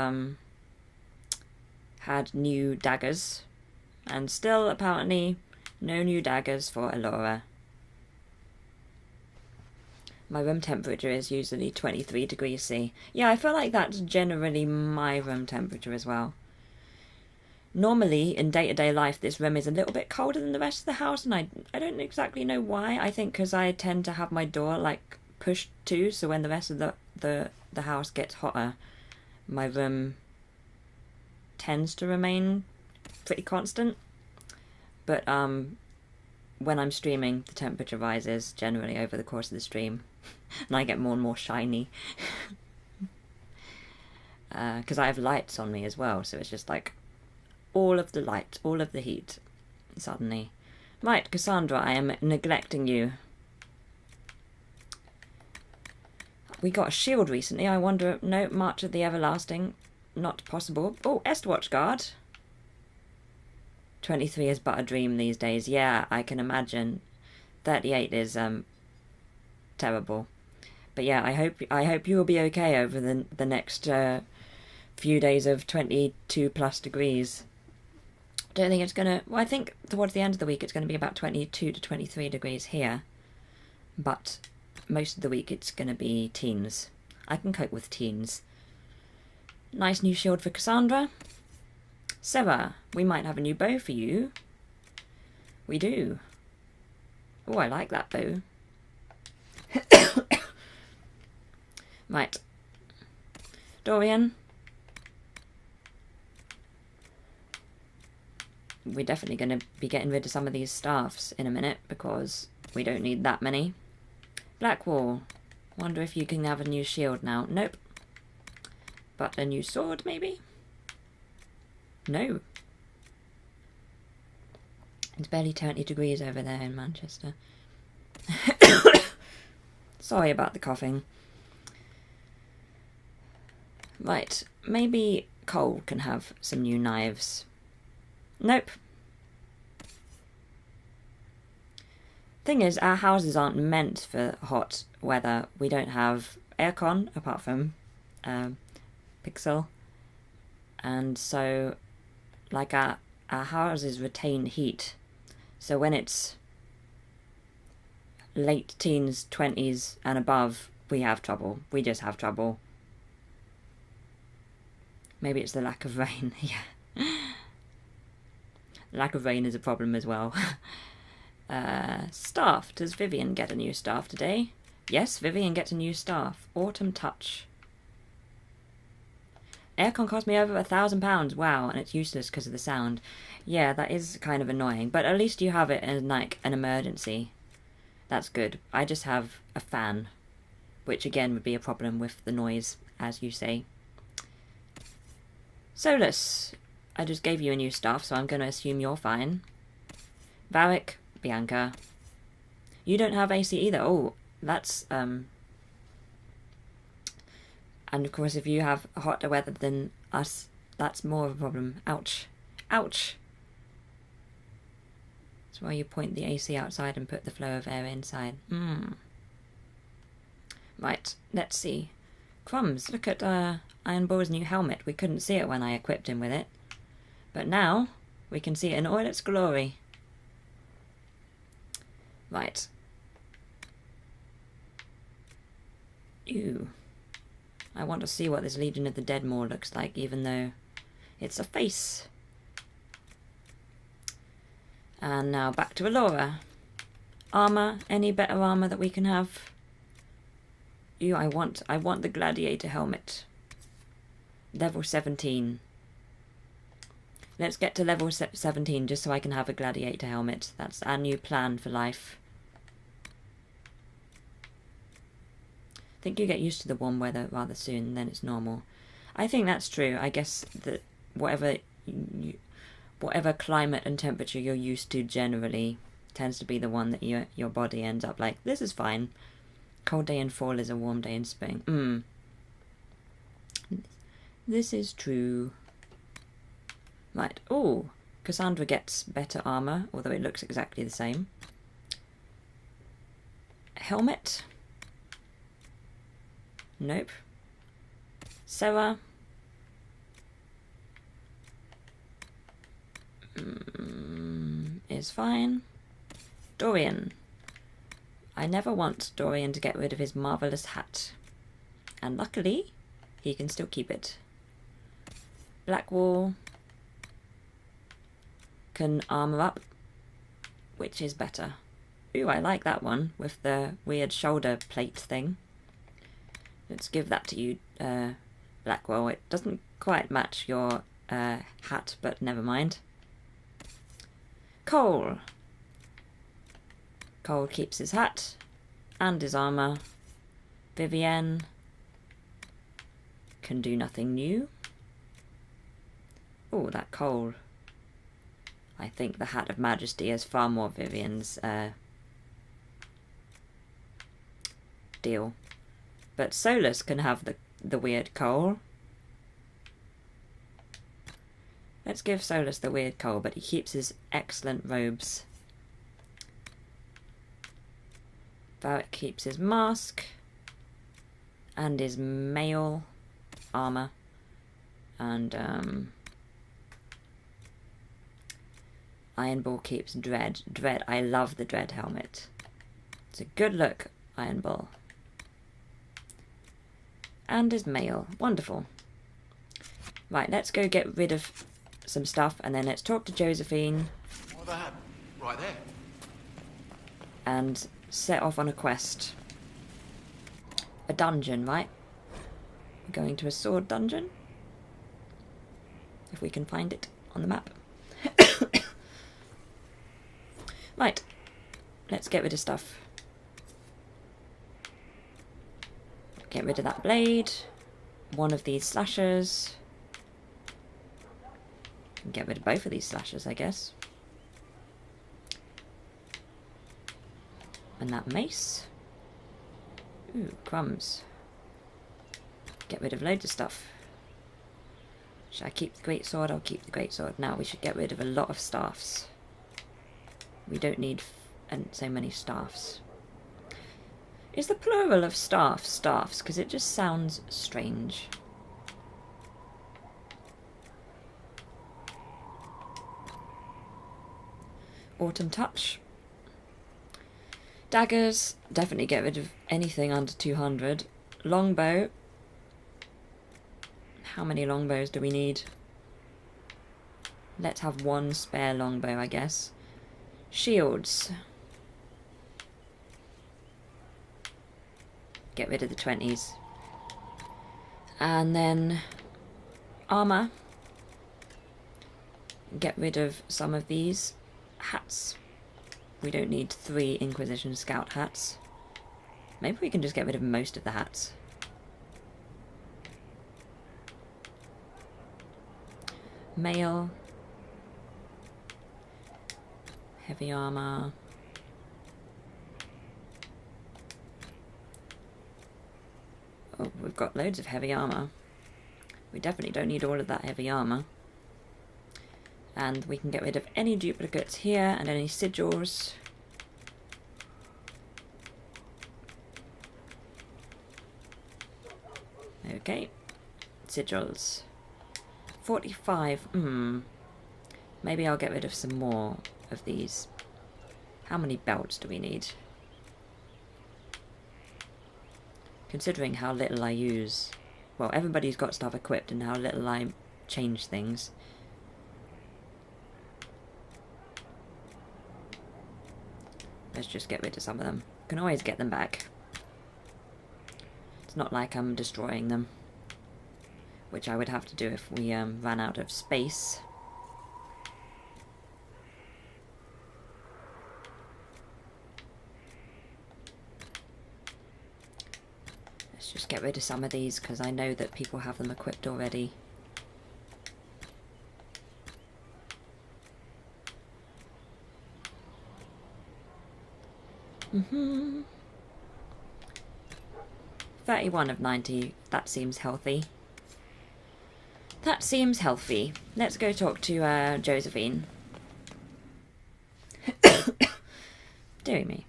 Speaker 1: had new daggers. And still, apparently, no new daggers for Elora. My room temperature is usually 23 degrees C. Yeah, I feel like that's generally my room temperature as well. Normally, in day-to-day life, this room is a little bit colder than the rest of the house, and I don't exactly know why. I think because I tend to have my door, like, pushed to, so when the rest of the house gets hotter, my room tends to remain pretty constant. But, when I'm streaming, the temperature rises generally over the course of the stream, and I get more and more shiny. Because I have lights on me as well, so it's just like all of the light, all of the heat, suddenly. Right, Cassandra, I am neglecting you. We got a shield recently, I wonder... No, March of the Everlasting, not possible. Oh, Estwatch Guard. 23 is but a dream these days. Yeah, I can imagine. 38 is terrible. But yeah, I hope you will be okay over the next few days of 22 plus degrees. Don't think it's gonna... Well, I think towards the end of the week it's going to be about 22 to 23 degrees here. But most of the week it's going to be teens. I can cope with teens. Nice new shield for Cassandra. Sarah, we might have a new bow for you. We do. Oh, I like that bow. Right. Dorian. We're definitely going to be getting rid of some of these staffs in a minute because we don't need that many. Blackwall. Wonder if you can have a new shield now. Nope. But a new sword, maybe? No. It's barely 20 degrees over there in Manchester. Sorry about the coughing. Right, maybe Cole can have some new knives. Nope. Thing is, our houses aren't meant for hot weather. We don't have aircon, apart from Pixel. And so, like, our houses retain heat. So when it's late teens, 20s and above, we have trouble. We just have trouble. Maybe it's the lack of rain. Yeah. Lack of rain is a problem as well. Staff. Does Vivian get a new staff today? Yes, Vivian gets a new staff. Autumn Touch. Aircon cost me over £1,000. Wow, and it's useless because of the sound. Yeah, that is kind of annoying, but at least you have it in, like, an emergency. That's good. I just have a fan, which again would be a problem with the noise, as you say. Solus. I just gave you a new staff, so I'm going to assume you're fine. Varric, Bianca. You don't have AC either. Oh, that's, And of course, if you have hotter weather than us, that's more of a problem. Ouch. Ouch. That's why you point the AC outside and put the flow of air inside. Right, let's see. Crumbs, look at Iron Bull's new helmet. We couldn't see it when I equipped him with it. But now, we can see it in all its glory. Right. Ew. I want to see what this Legion of the Dead Maw looks like, even though it's a face. And now back to Elora. Armour, any better armour that we can have? Ew, I want the Gladiator helmet. Level 17. Let's get to level 17 just so I can have a Gladiator helmet. That's our new plan for life. I think you get used to the warm weather rather soon, then it's normal. I think that's true. I guess that whatever climate and temperature you're used to generally tends to be the one that your body ends up like, this is fine. Cold day in fall is a warm day in spring. This is true. Right. Oh, Cassandra gets better armour, although it looks exactly the same. Helmet. Nope. Sarah. is fine. Dorian. I never want Dorian to get rid of his marvellous hat. And luckily, he can still keep it. Blackwall can armour up, which is better. Ooh, I like that one with the weird shoulder plate thing. Let's give that to you, Blackwall. It doesn't quite match your hat, but never mind. Cole. Cole keeps his hat and his armour. Vivienne can do nothing new. Oh, that Cole. I think the Hat of Majesty has far more Vivienne's deal. But Solus can have the weird Cole. Let's give Solus the weird Cole, but he keeps his excellent robes. Varric keeps his mask and his mail armour. And Iron Bull keeps Dread. Dread, I love the Dread helmet. It's a good look, Iron Bull. And his mail. Wonderful. Right, let's go get rid of some stuff and then let's talk to Josephine.
Speaker 7: What that? Right there.
Speaker 1: And set off on a quest. A dungeon, right? We're going to a sword dungeon. If we can find it on the map. Right. Let's get rid of stuff. Get rid of that blade. One of these slashers. Get rid of both of these slashers, I guess. And that mace. Ooh, crumbs. Get rid of loads of stuff. Should I keep the greatsword? I'll keep the greatsword. Now we should get rid of a lot of staffs. We don't need so many staffs. Is the plural of staffs? Because it just sounds strange. Autumn Touch. Daggers. Definitely get rid of anything under 200. Longbow. How many longbows do we need? Let's have one spare longbow, I guess. Shields. Get rid of the 20s. And then armour. Get rid of some of these hats. We don't need 3 Inquisition Scout hats. Maybe we can just get rid of most of the hats. Mail. Heavy armour. Oh, we've got loads of heavy armour. We definitely don't need all of that heavy armour. And we can get rid of any duplicates here and any sigils. Okay. Sigils. 45. Maybe I'll get rid of some more of these. How many belts do we need? Considering how little I use. Well, everybody's got stuff equipped and how little I change things. Let's just get rid of some of them. Can always get them back. It's not like I'm destroying them. Which I would have to do if we ran out of space. Let's just get rid of some of these because I know that people have them equipped already. Mm-hmm. 31 of 90. That seems healthy. That seems healthy. Let's go talk to Josephine. Dear me.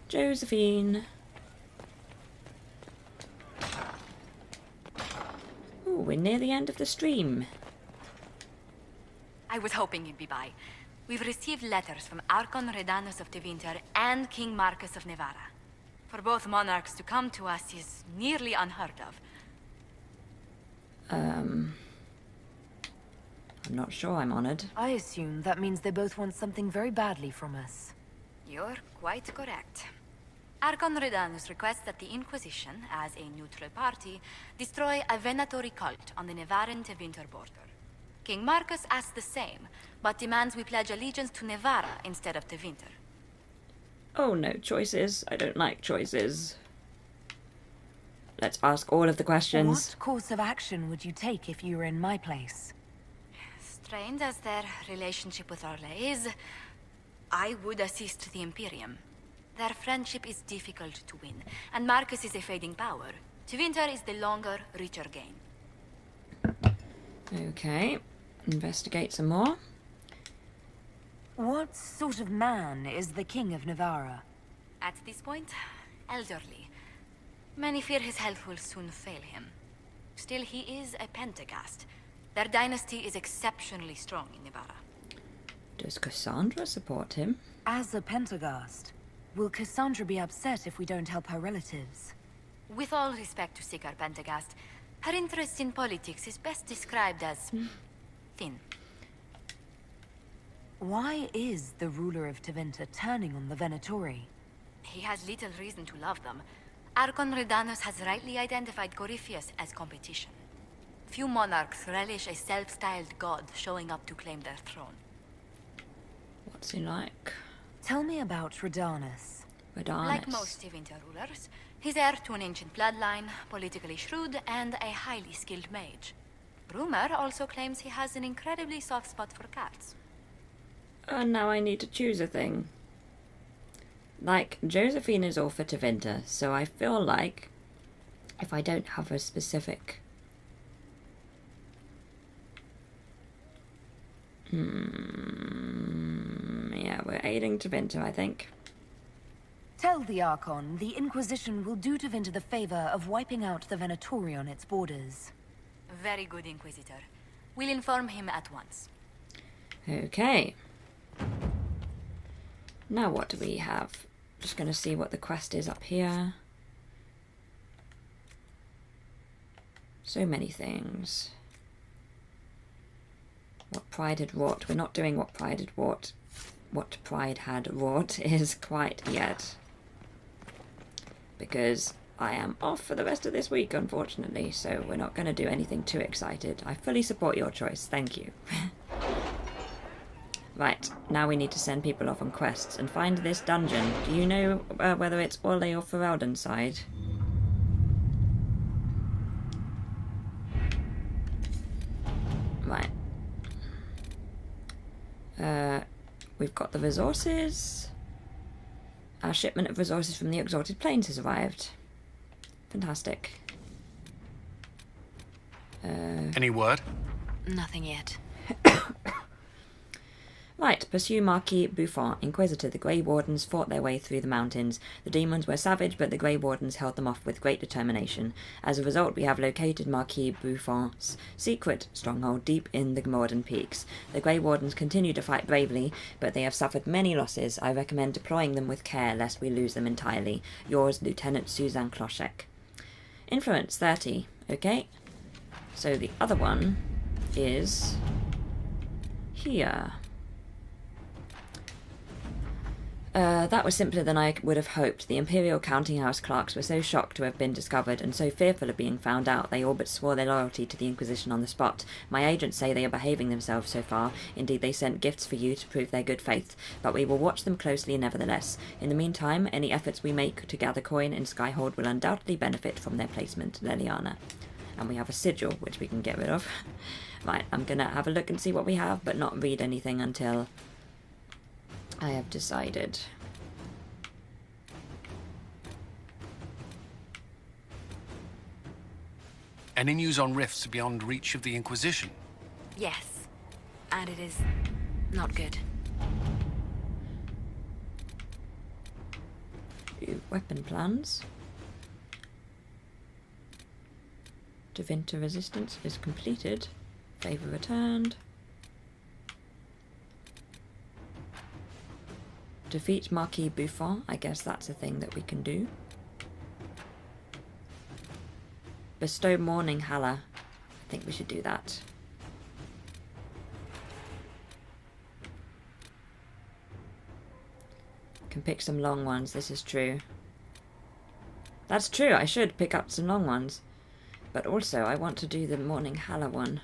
Speaker 1: Josephine. Ooh, we're near the end of the stream.
Speaker 15: I was hoping you'd be by. We've received letters from Archon Redanus of Tevinter and King Marcus of Nevada. For both monarchs to come to us is nearly unheard of.
Speaker 1: I'm not sure I'm honored.
Speaker 17: I assume that means they both want something very badly from us.
Speaker 15: You're quite correct. Archon Redanus requests that the Inquisition, as a neutral party, destroy a venatory cult on the Nevaran-Tevinter border. King Marcus asks the same, but demands we pledge allegiance to Nevada instead of Tevinter.
Speaker 1: Oh no, choices. I don't like choices. Let's ask all of the questions.
Speaker 17: What course of action would you take if you were in my place?
Speaker 15: Strained as their relationship with Orle is, I would assist the Imperium. Their friendship is difficult to win, and Marcus is a fading power. Tevinter is the longer, richer gain.
Speaker 1: Okay, investigate some more.
Speaker 17: What sort of man is the King of Navarra?
Speaker 15: At this point, elderly. Many fear his health will soon fail him. Still, he is a Pentagast. Their dynasty is exceptionally strong in Navarra.
Speaker 1: Does Cassandra support him?
Speaker 17: As a Pentagast, will Cassandra be upset if we don't help her relatives?
Speaker 15: With all respect to Sikar Pentagast, her interest in politics is best described as thin.
Speaker 17: Why is the ruler of Tevinter turning on the Venatori?
Speaker 15: He has little reason to love them. Archon Redanus has rightly identified Corypheus as competition. Few monarchs relish a self-styled god showing up to claim their throne.
Speaker 1: What's he like?
Speaker 17: Tell me about Redanus.
Speaker 15: Like most Tevinter rulers, he's heir to an ancient bloodline, politically shrewd, and a highly skilled mage. Rumor also claims he has an incredibly soft spot for cats.
Speaker 1: And now I need to choose a thing. Like, Josephine is all for Tevinter, so I feel like if I don't have a specific... yeah, we're aiding Tevinter, I think.
Speaker 17: Tell the Archon the Inquisition will do Tevinter the favor of wiping out the Venatori on its borders.
Speaker 15: Very good, Inquisitor. We'll inform him at once.
Speaker 1: Okay. Now what do we have? Just going to see what the quest is up here. So many things. What Pride had wrought. We're not doing what Pride had wrought. What Pride had wrought is quite yet. Because I am off for the rest of this week, unfortunately, so we're not going to do anything too excited. I fully support your choice. Thank you. Right, now we need to send people off on quests and find this dungeon. Do you know whether it's Orle or Ferelden's side? Right. We've got the resources. Our shipment of resources from the Exalted Plains has arrived. Fantastic.
Speaker 3: Any word?
Speaker 15: Nothing yet.
Speaker 1: Right, pursue Marquis Buffon, Inquisitor. The Grey Wardens fought their way through the mountains. The demons were savage, but the Grey Wardens held them off with great determination. As a result, we have located Marquis Buffon's secret stronghold deep in the Gmordan peaks. The Grey Wardens continue to fight bravely, but they have suffered many losses. I recommend deploying them with care, lest we lose them entirely. Yours, Lieutenant Suzanne Kloschek. Influence 30. Okay. So the other one is here. That was simpler than I would have hoped. The Imperial Counting House clerks were so shocked to have been discovered and so fearful of being found out, they all but swore their loyalty to the Inquisition on the spot. My agents say they are behaving themselves so far. Indeed, they sent gifts for you to prove their good faith, but we will watch them closely nevertheless. In the meantime, any efforts we make to gather coin in Skyhold will undoubtedly benefit from their placement, Leliana. And we have a sigil, which we can get rid of. Right, I'm going to have a look and see what we have, but not read anything until I have decided.
Speaker 3: Any news on rifts beyond reach of the Inquisition?
Speaker 15: Yes. And it is not good.
Speaker 1: Ooh, weapon plans. Tevinter resistance is completed. Favor returned. Defeat Marquis Buffon. I guess that's a thing that we can do. Bestow Morning Halla. I think we should do that. Can pick some long ones, this is true. That's true, I should pick up some long ones. But also, I want to do the Morning Halla one.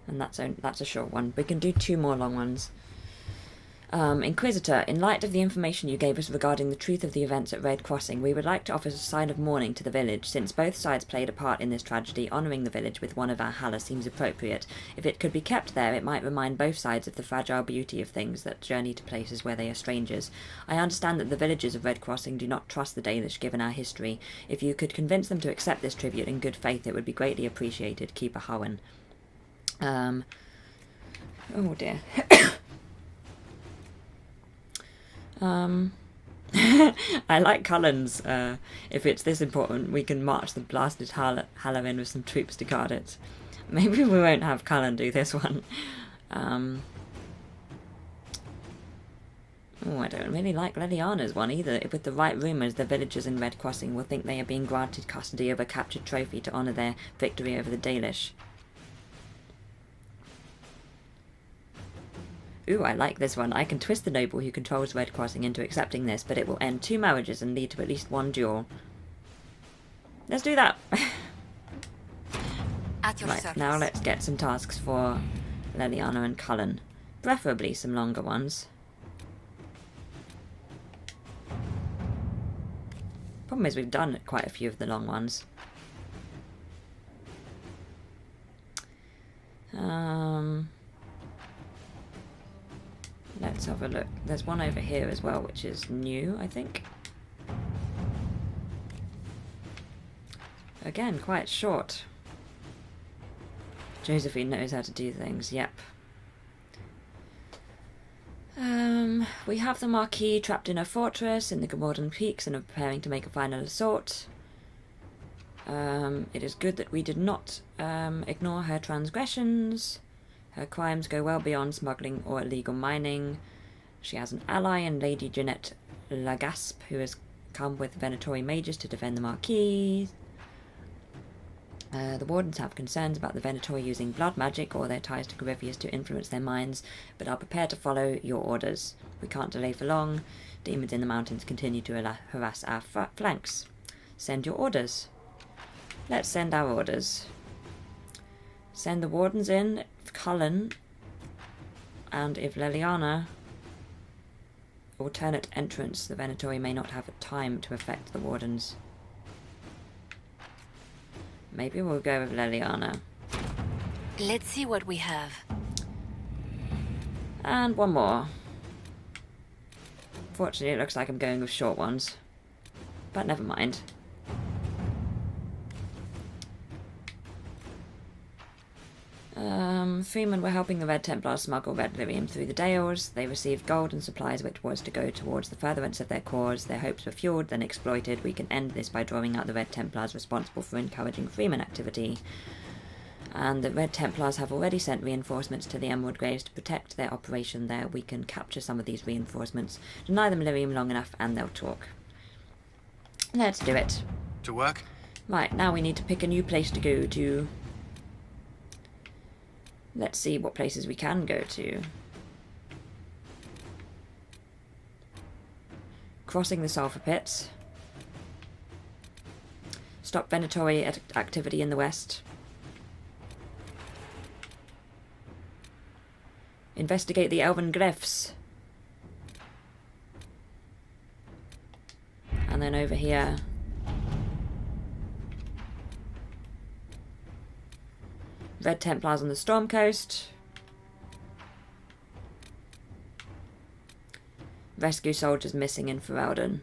Speaker 1: And that's a short one. We can do 2 more long ones. Inquisitor, in light of the information you gave us regarding the truth of the events at Red Crossing, we would like to offer a sign of mourning to the village. Since both sides played a part in this tragedy, honouring the village with one of our Halla seems appropriate. If it could be kept there, it might remind both sides of the fragile beauty of things that journey to places where they are strangers. I understand that the villagers of Red Crossing do not trust the Dalish, given our history. If you could convince them to accept this tribute in good faith, it would be greatly appreciated. Keep a Howen. Oh dear. I like Cullen's. If it's this important, we can march the blasted Halla in with some troops to guard it. Maybe we won't have Cullen do this one. Oh, I don't really like Leliana's one either. With the right rumours, the villagers in Red Crossing will think they are being granted custody of a captured trophy to honour their victory over the Dalish. Ooh, I like this one. I can twist the noble who controls Red Crossing into accepting this, but it will end 2 marriages and lead to at least 1 duel. Let's do that.
Speaker 15: At your
Speaker 1: right,
Speaker 15: service.
Speaker 1: now let's get some tasks for Leliana and Cullen. Preferably some longer ones. Problem is we've done quite a few of the long ones. Let's have a look. There's one over here as well, which is new, I think. Again, quite short. Josephine knows how to do things, yep. We have the Marquis trapped in a fortress in the Gomordan Peaks and are preparing to make a final assault. It is good that we did not ignore her transgressions. Her crimes go well beyond smuggling or illegal mining. She has an ally in Lady Jeanette Lagaspe, who has come with Venatori mages to defend the Marquis. The Wardens have concerns about the Venatori using blood magic or their ties to Corypheus to influence their minds, but are prepared to follow your orders. We can't delay for long. Demons in the mountains continue to harass our flanks. Send your orders. Let's send our orders. Send the Wardens in, Cullen, and if Leliana alternate entrance, the Venatori may not have time to affect the Wardens. Maybe we'll go with Leliana.
Speaker 4: Let's see what we have.
Speaker 1: And one more. Fortunately, it looks like I'm going with short ones. But never mind. Freemen were helping the Red Templars smuggle red lyrium through the Dales. They received gold and supplies which was to go towards the furtherance of their cause. Their hopes were fueled, then exploited. We can end this by drawing out the Red Templars responsible for encouraging Freeman activity. And the Red Templars have already sent reinforcements to the Emerald Graves to protect their operation there. We can capture some of these reinforcements, deny them lyrium long enough, and they'll talk. Let's do it.
Speaker 3: To work?
Speaker 1: Right, now we need to pick a new place to go to. Let's see what places we can go to. Crossing the sulfur pits. Stop Venatori activity in the west. Investigate the elven glyphs. And then over here. Red Templars on the Storm Coast. Rescue soldiers missing in Ferelden.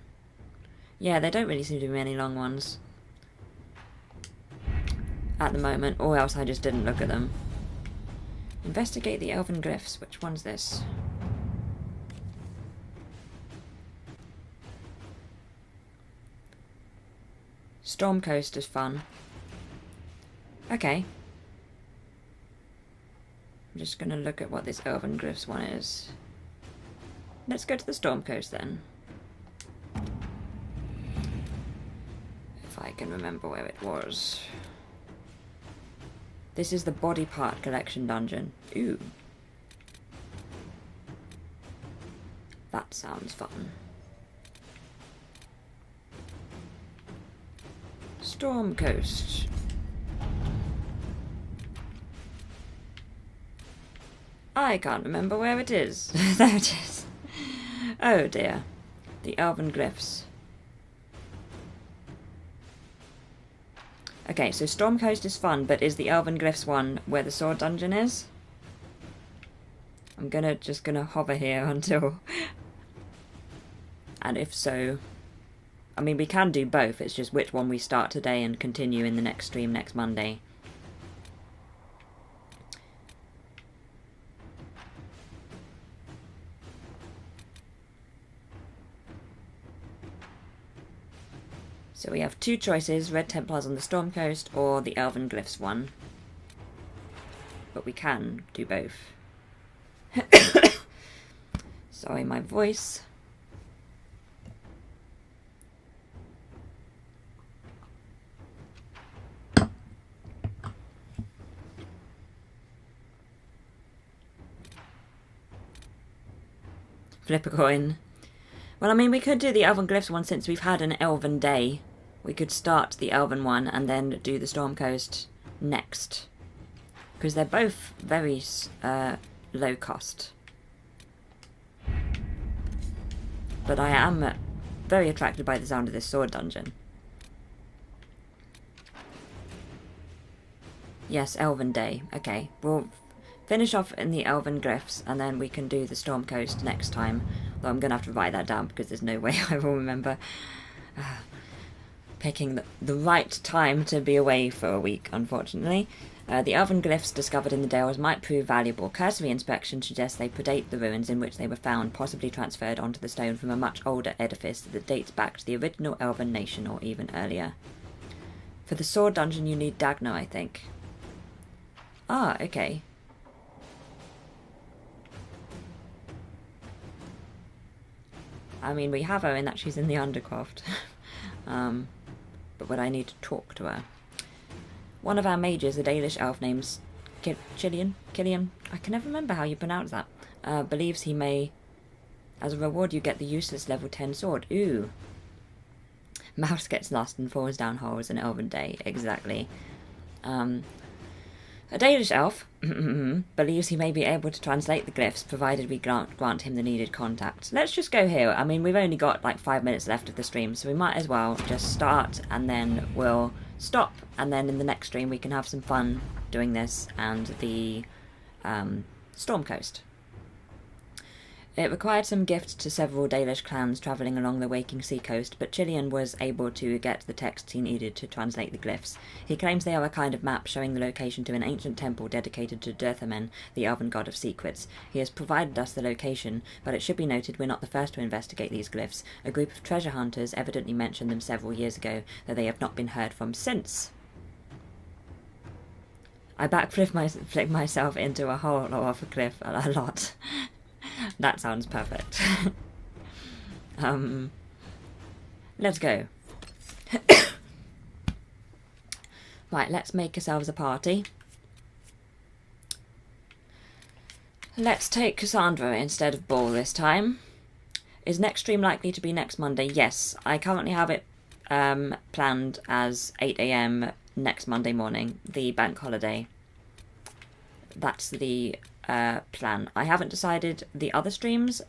Speaker 1: Yeah, there don't really seem to be many long ones at the moment, or else I just didn't look at them. Investigate the elven glyphs. Which one's this? Storm Coast is fun. Okay. I'm just gonna look at what this Elven Glyphs one is. Let's go to the Storm Coast then. If I can remember where it was. This is the body part collection dungeon. Ooh. That sounds fun. Storm Coast. I can't remember where it is. There it is. Oh dear. The Elven Glyphs. Okay, so Storm Coast is fun, but is the Elven Glyphs one where the sword dungeon is? I'm just gonna hover here until... And if so... I mean, we can do both, it's just which one we start today and continue in the next stream next Monday. So we have two choices, Red Templars on the Storm Coast or the Elven Glyphs one. But we can do both. Sorry, my voice. Flip a coin. Well, I mean, we could do the Elven Glyphs one since we've had an Elven day. We could start the Elven one and then do the Storm Coast next. Because they're both very low cost. But I am very attracted by the sound of this sword dungeon. Yes, Elven Day. Okay, we'll finish off in the Elven Glyphs and then we can do the Storm Coast next time. Though I'm going to have to write that down because there's no way I will remember picking the right time to be away for a week, unfortunately. The Elven Glyphs discovered in the Dales might prove valuable. Cursory inspection suggests they predate the ruins in which they were found, possibly transferred onto the stone from a much older edifice that dates back to the original Elven nation or even earlier. For the sword dungeon you need Dagna, I think. Ah, okay. I mean, we have her in that she's in the Undercroft. But would I need to talk to her? One of our mages, a Dalish elf named Killian, I can never remember how you pronounce that, believes he may... As a reward you get the useless level 10 sword. Ooh. Mouse gets lost and falls down holes in Elven Day. Exactly. A Danish elf believes he may be able to translate the glyphs, provided we grant him the needed contact. Let's just go here. I mean, we've only got like 5 minutes left of the stream, so we might as well just start, and then we'll stop, and then in the next stream we can have some fun doing this and the Storm Coast. It required some gifts to several Dalish clans travelling along the Waking Sea coast, but Chilian was able to get the texts he needed to translate the glyphs. He claims they are a kind of map showing the location to an ancient temple dedicated to Dirthamen, the elven god of secrets. He has provided us the location, but it should be noted we're not the first to investigate these glyphs. A group of treasure hunters evidently mentioned them several years ago, though they have not been heard from since. I backflipped myself into a hole or off a cliff a lot. That sounds perfect. Let's go. Right, let's make ourselves a party. Let's take Cassandra instead of Ball this time. Is next stream likely to be next Monday? Yes, I currently have it planned as 8 AM next Monday morning, the bank holiday. That's the plan. I haven't decided the other streams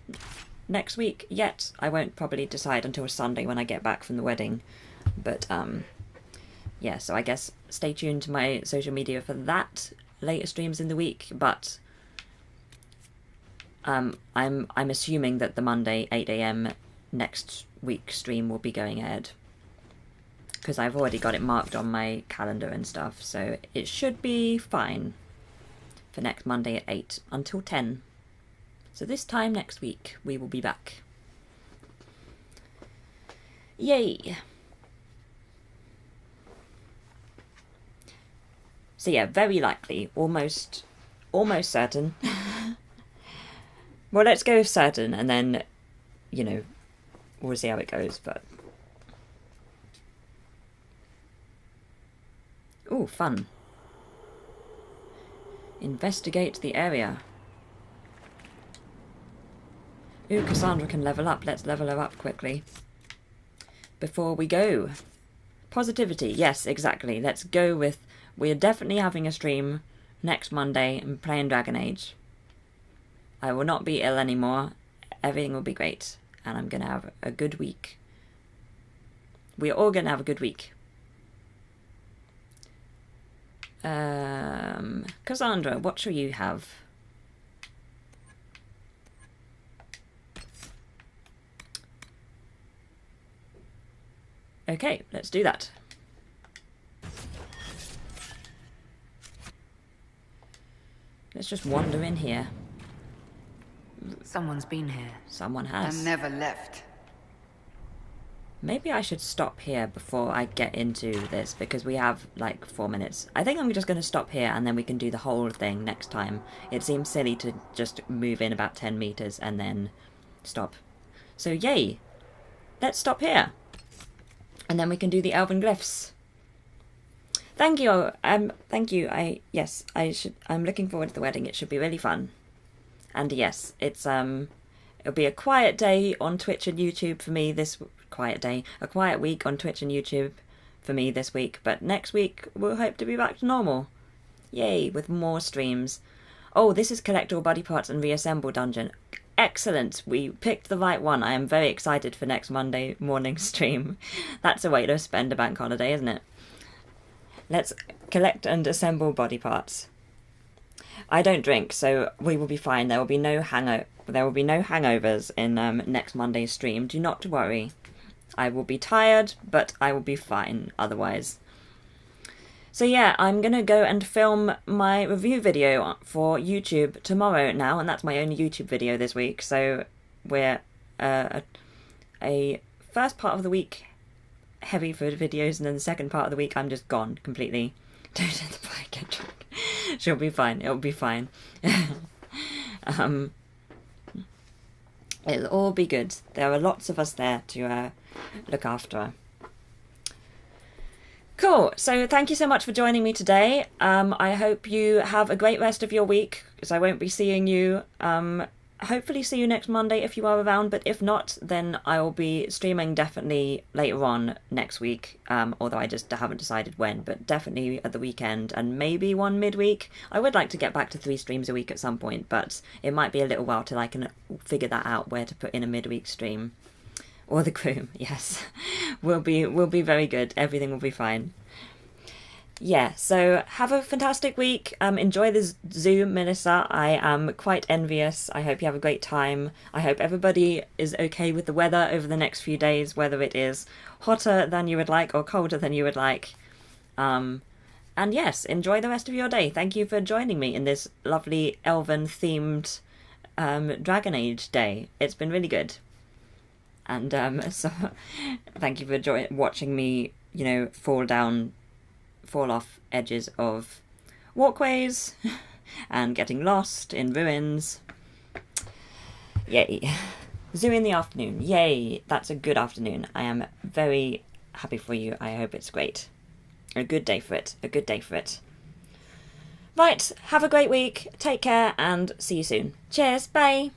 Speaker 1: next week yet. I won't probably decide until Sunday when I get back from the wedding. But yeah, so I guess stay tuned to my social media for that later streams in the week. But I'm assuming that the Monday 8 AM next week stream will be going ahead, because I've already got it marked on my calendar and stuff, so it should be fine for next Monday at 8 until 10. So this time next week we will be back. Yay! So yeah, very likely, almost certain. Well, let's go with certain, and then, you know, we'll see how it goes, but... Ooh, fun. Investigate the area. Ooh, Cassandra can level up. Let's level her up quickly. Before we go. Positivity. Yes, exactly. Let's go with... We're definitely having a stream next Monday and playing Dragon Age. I will not be ill anymore. Everything will be great. And I'm going to have a good week. We're all going to have a good week. Cassandra, what shall you have? Okay, let's do that. Let's just wander in here.
Speaker 17: Someone's been here.
Speaker 1: Someone has.
Speaker 8: And never left.
Speaker 1: Maybe I should stop here before I get into this, because we have like 4 minutes. I think I'm just going to stop here and then we can do the whole thing next time. It seems silly to just move in about 10 meters and then stop. So yay! Let's stop here. And then we can do the elven glyphs. Thank you. Thank you. I'm looking forward to the wedding. It should be really fun. And yes, it'll be a quiet day on Twitch and YouTube for me this a quiet week on Twitch and YouTube for me this week, but next week we'll hope to be back to normal. Yay, with more streams. Oh, this is collect all body parts and reassemble dungeon. Excellent, we picked the right one. I am very excited for next Monday morning stream. That's a way to spend a bank holiday, isn't it? Let's collect and assemble body parts. I don't drink, so we will be fine. There will be no hangovers in next Monday's stream. Do not worry. I will be tired, but I will be fine otherwise. So yeah, I'm going to go and film my review video for YouTube tomorrow now, and that's my only YouTube video this week. So we're a first part of the week heavy for videos, and then the second part of the week I'm just gone completely. Don't let the boy get drunk. She'll be fine. It'll be fine. It'll all be good. There are lots of us there to look after her. Cool. So thank you so much for joining me today. I hope you have a great rest of your week, because I won't be seeing you. Hopefully see you next Monday if you are around, but if not, then I will be streaming definitely later on next week, although I just haven't decided when, but definitely at the weekend and maybe one midweek. I would like to get back to 3 streams a week at some point, but it might be a little while till I can figure that out, where to put in a midweek stream. Or the groom, yes. We'll be very good. Everything will be fine. Yeah, so have a fantastic week. Enjoy the zoo, Melissa. I am quite envious. I hope you have a great time. I hope everybody is okay with the weather over the next few days, whether it is hotter than you would like or colder than you would like. And yes, enjoy the rest of your day. Thank you for joining me in this lovely elven-themed Dragon Age day. It's been really good. And so thank you for watching me, fall off edges of walkways and getting lost in ruins. Yay. Zoo in the afternoon. Yay. That's a good afternoon. I am very happy for you. I hope it's great. A good day for it. A good day for it. Right. Have a great week. Take care and see you soon. Cheers. Bye.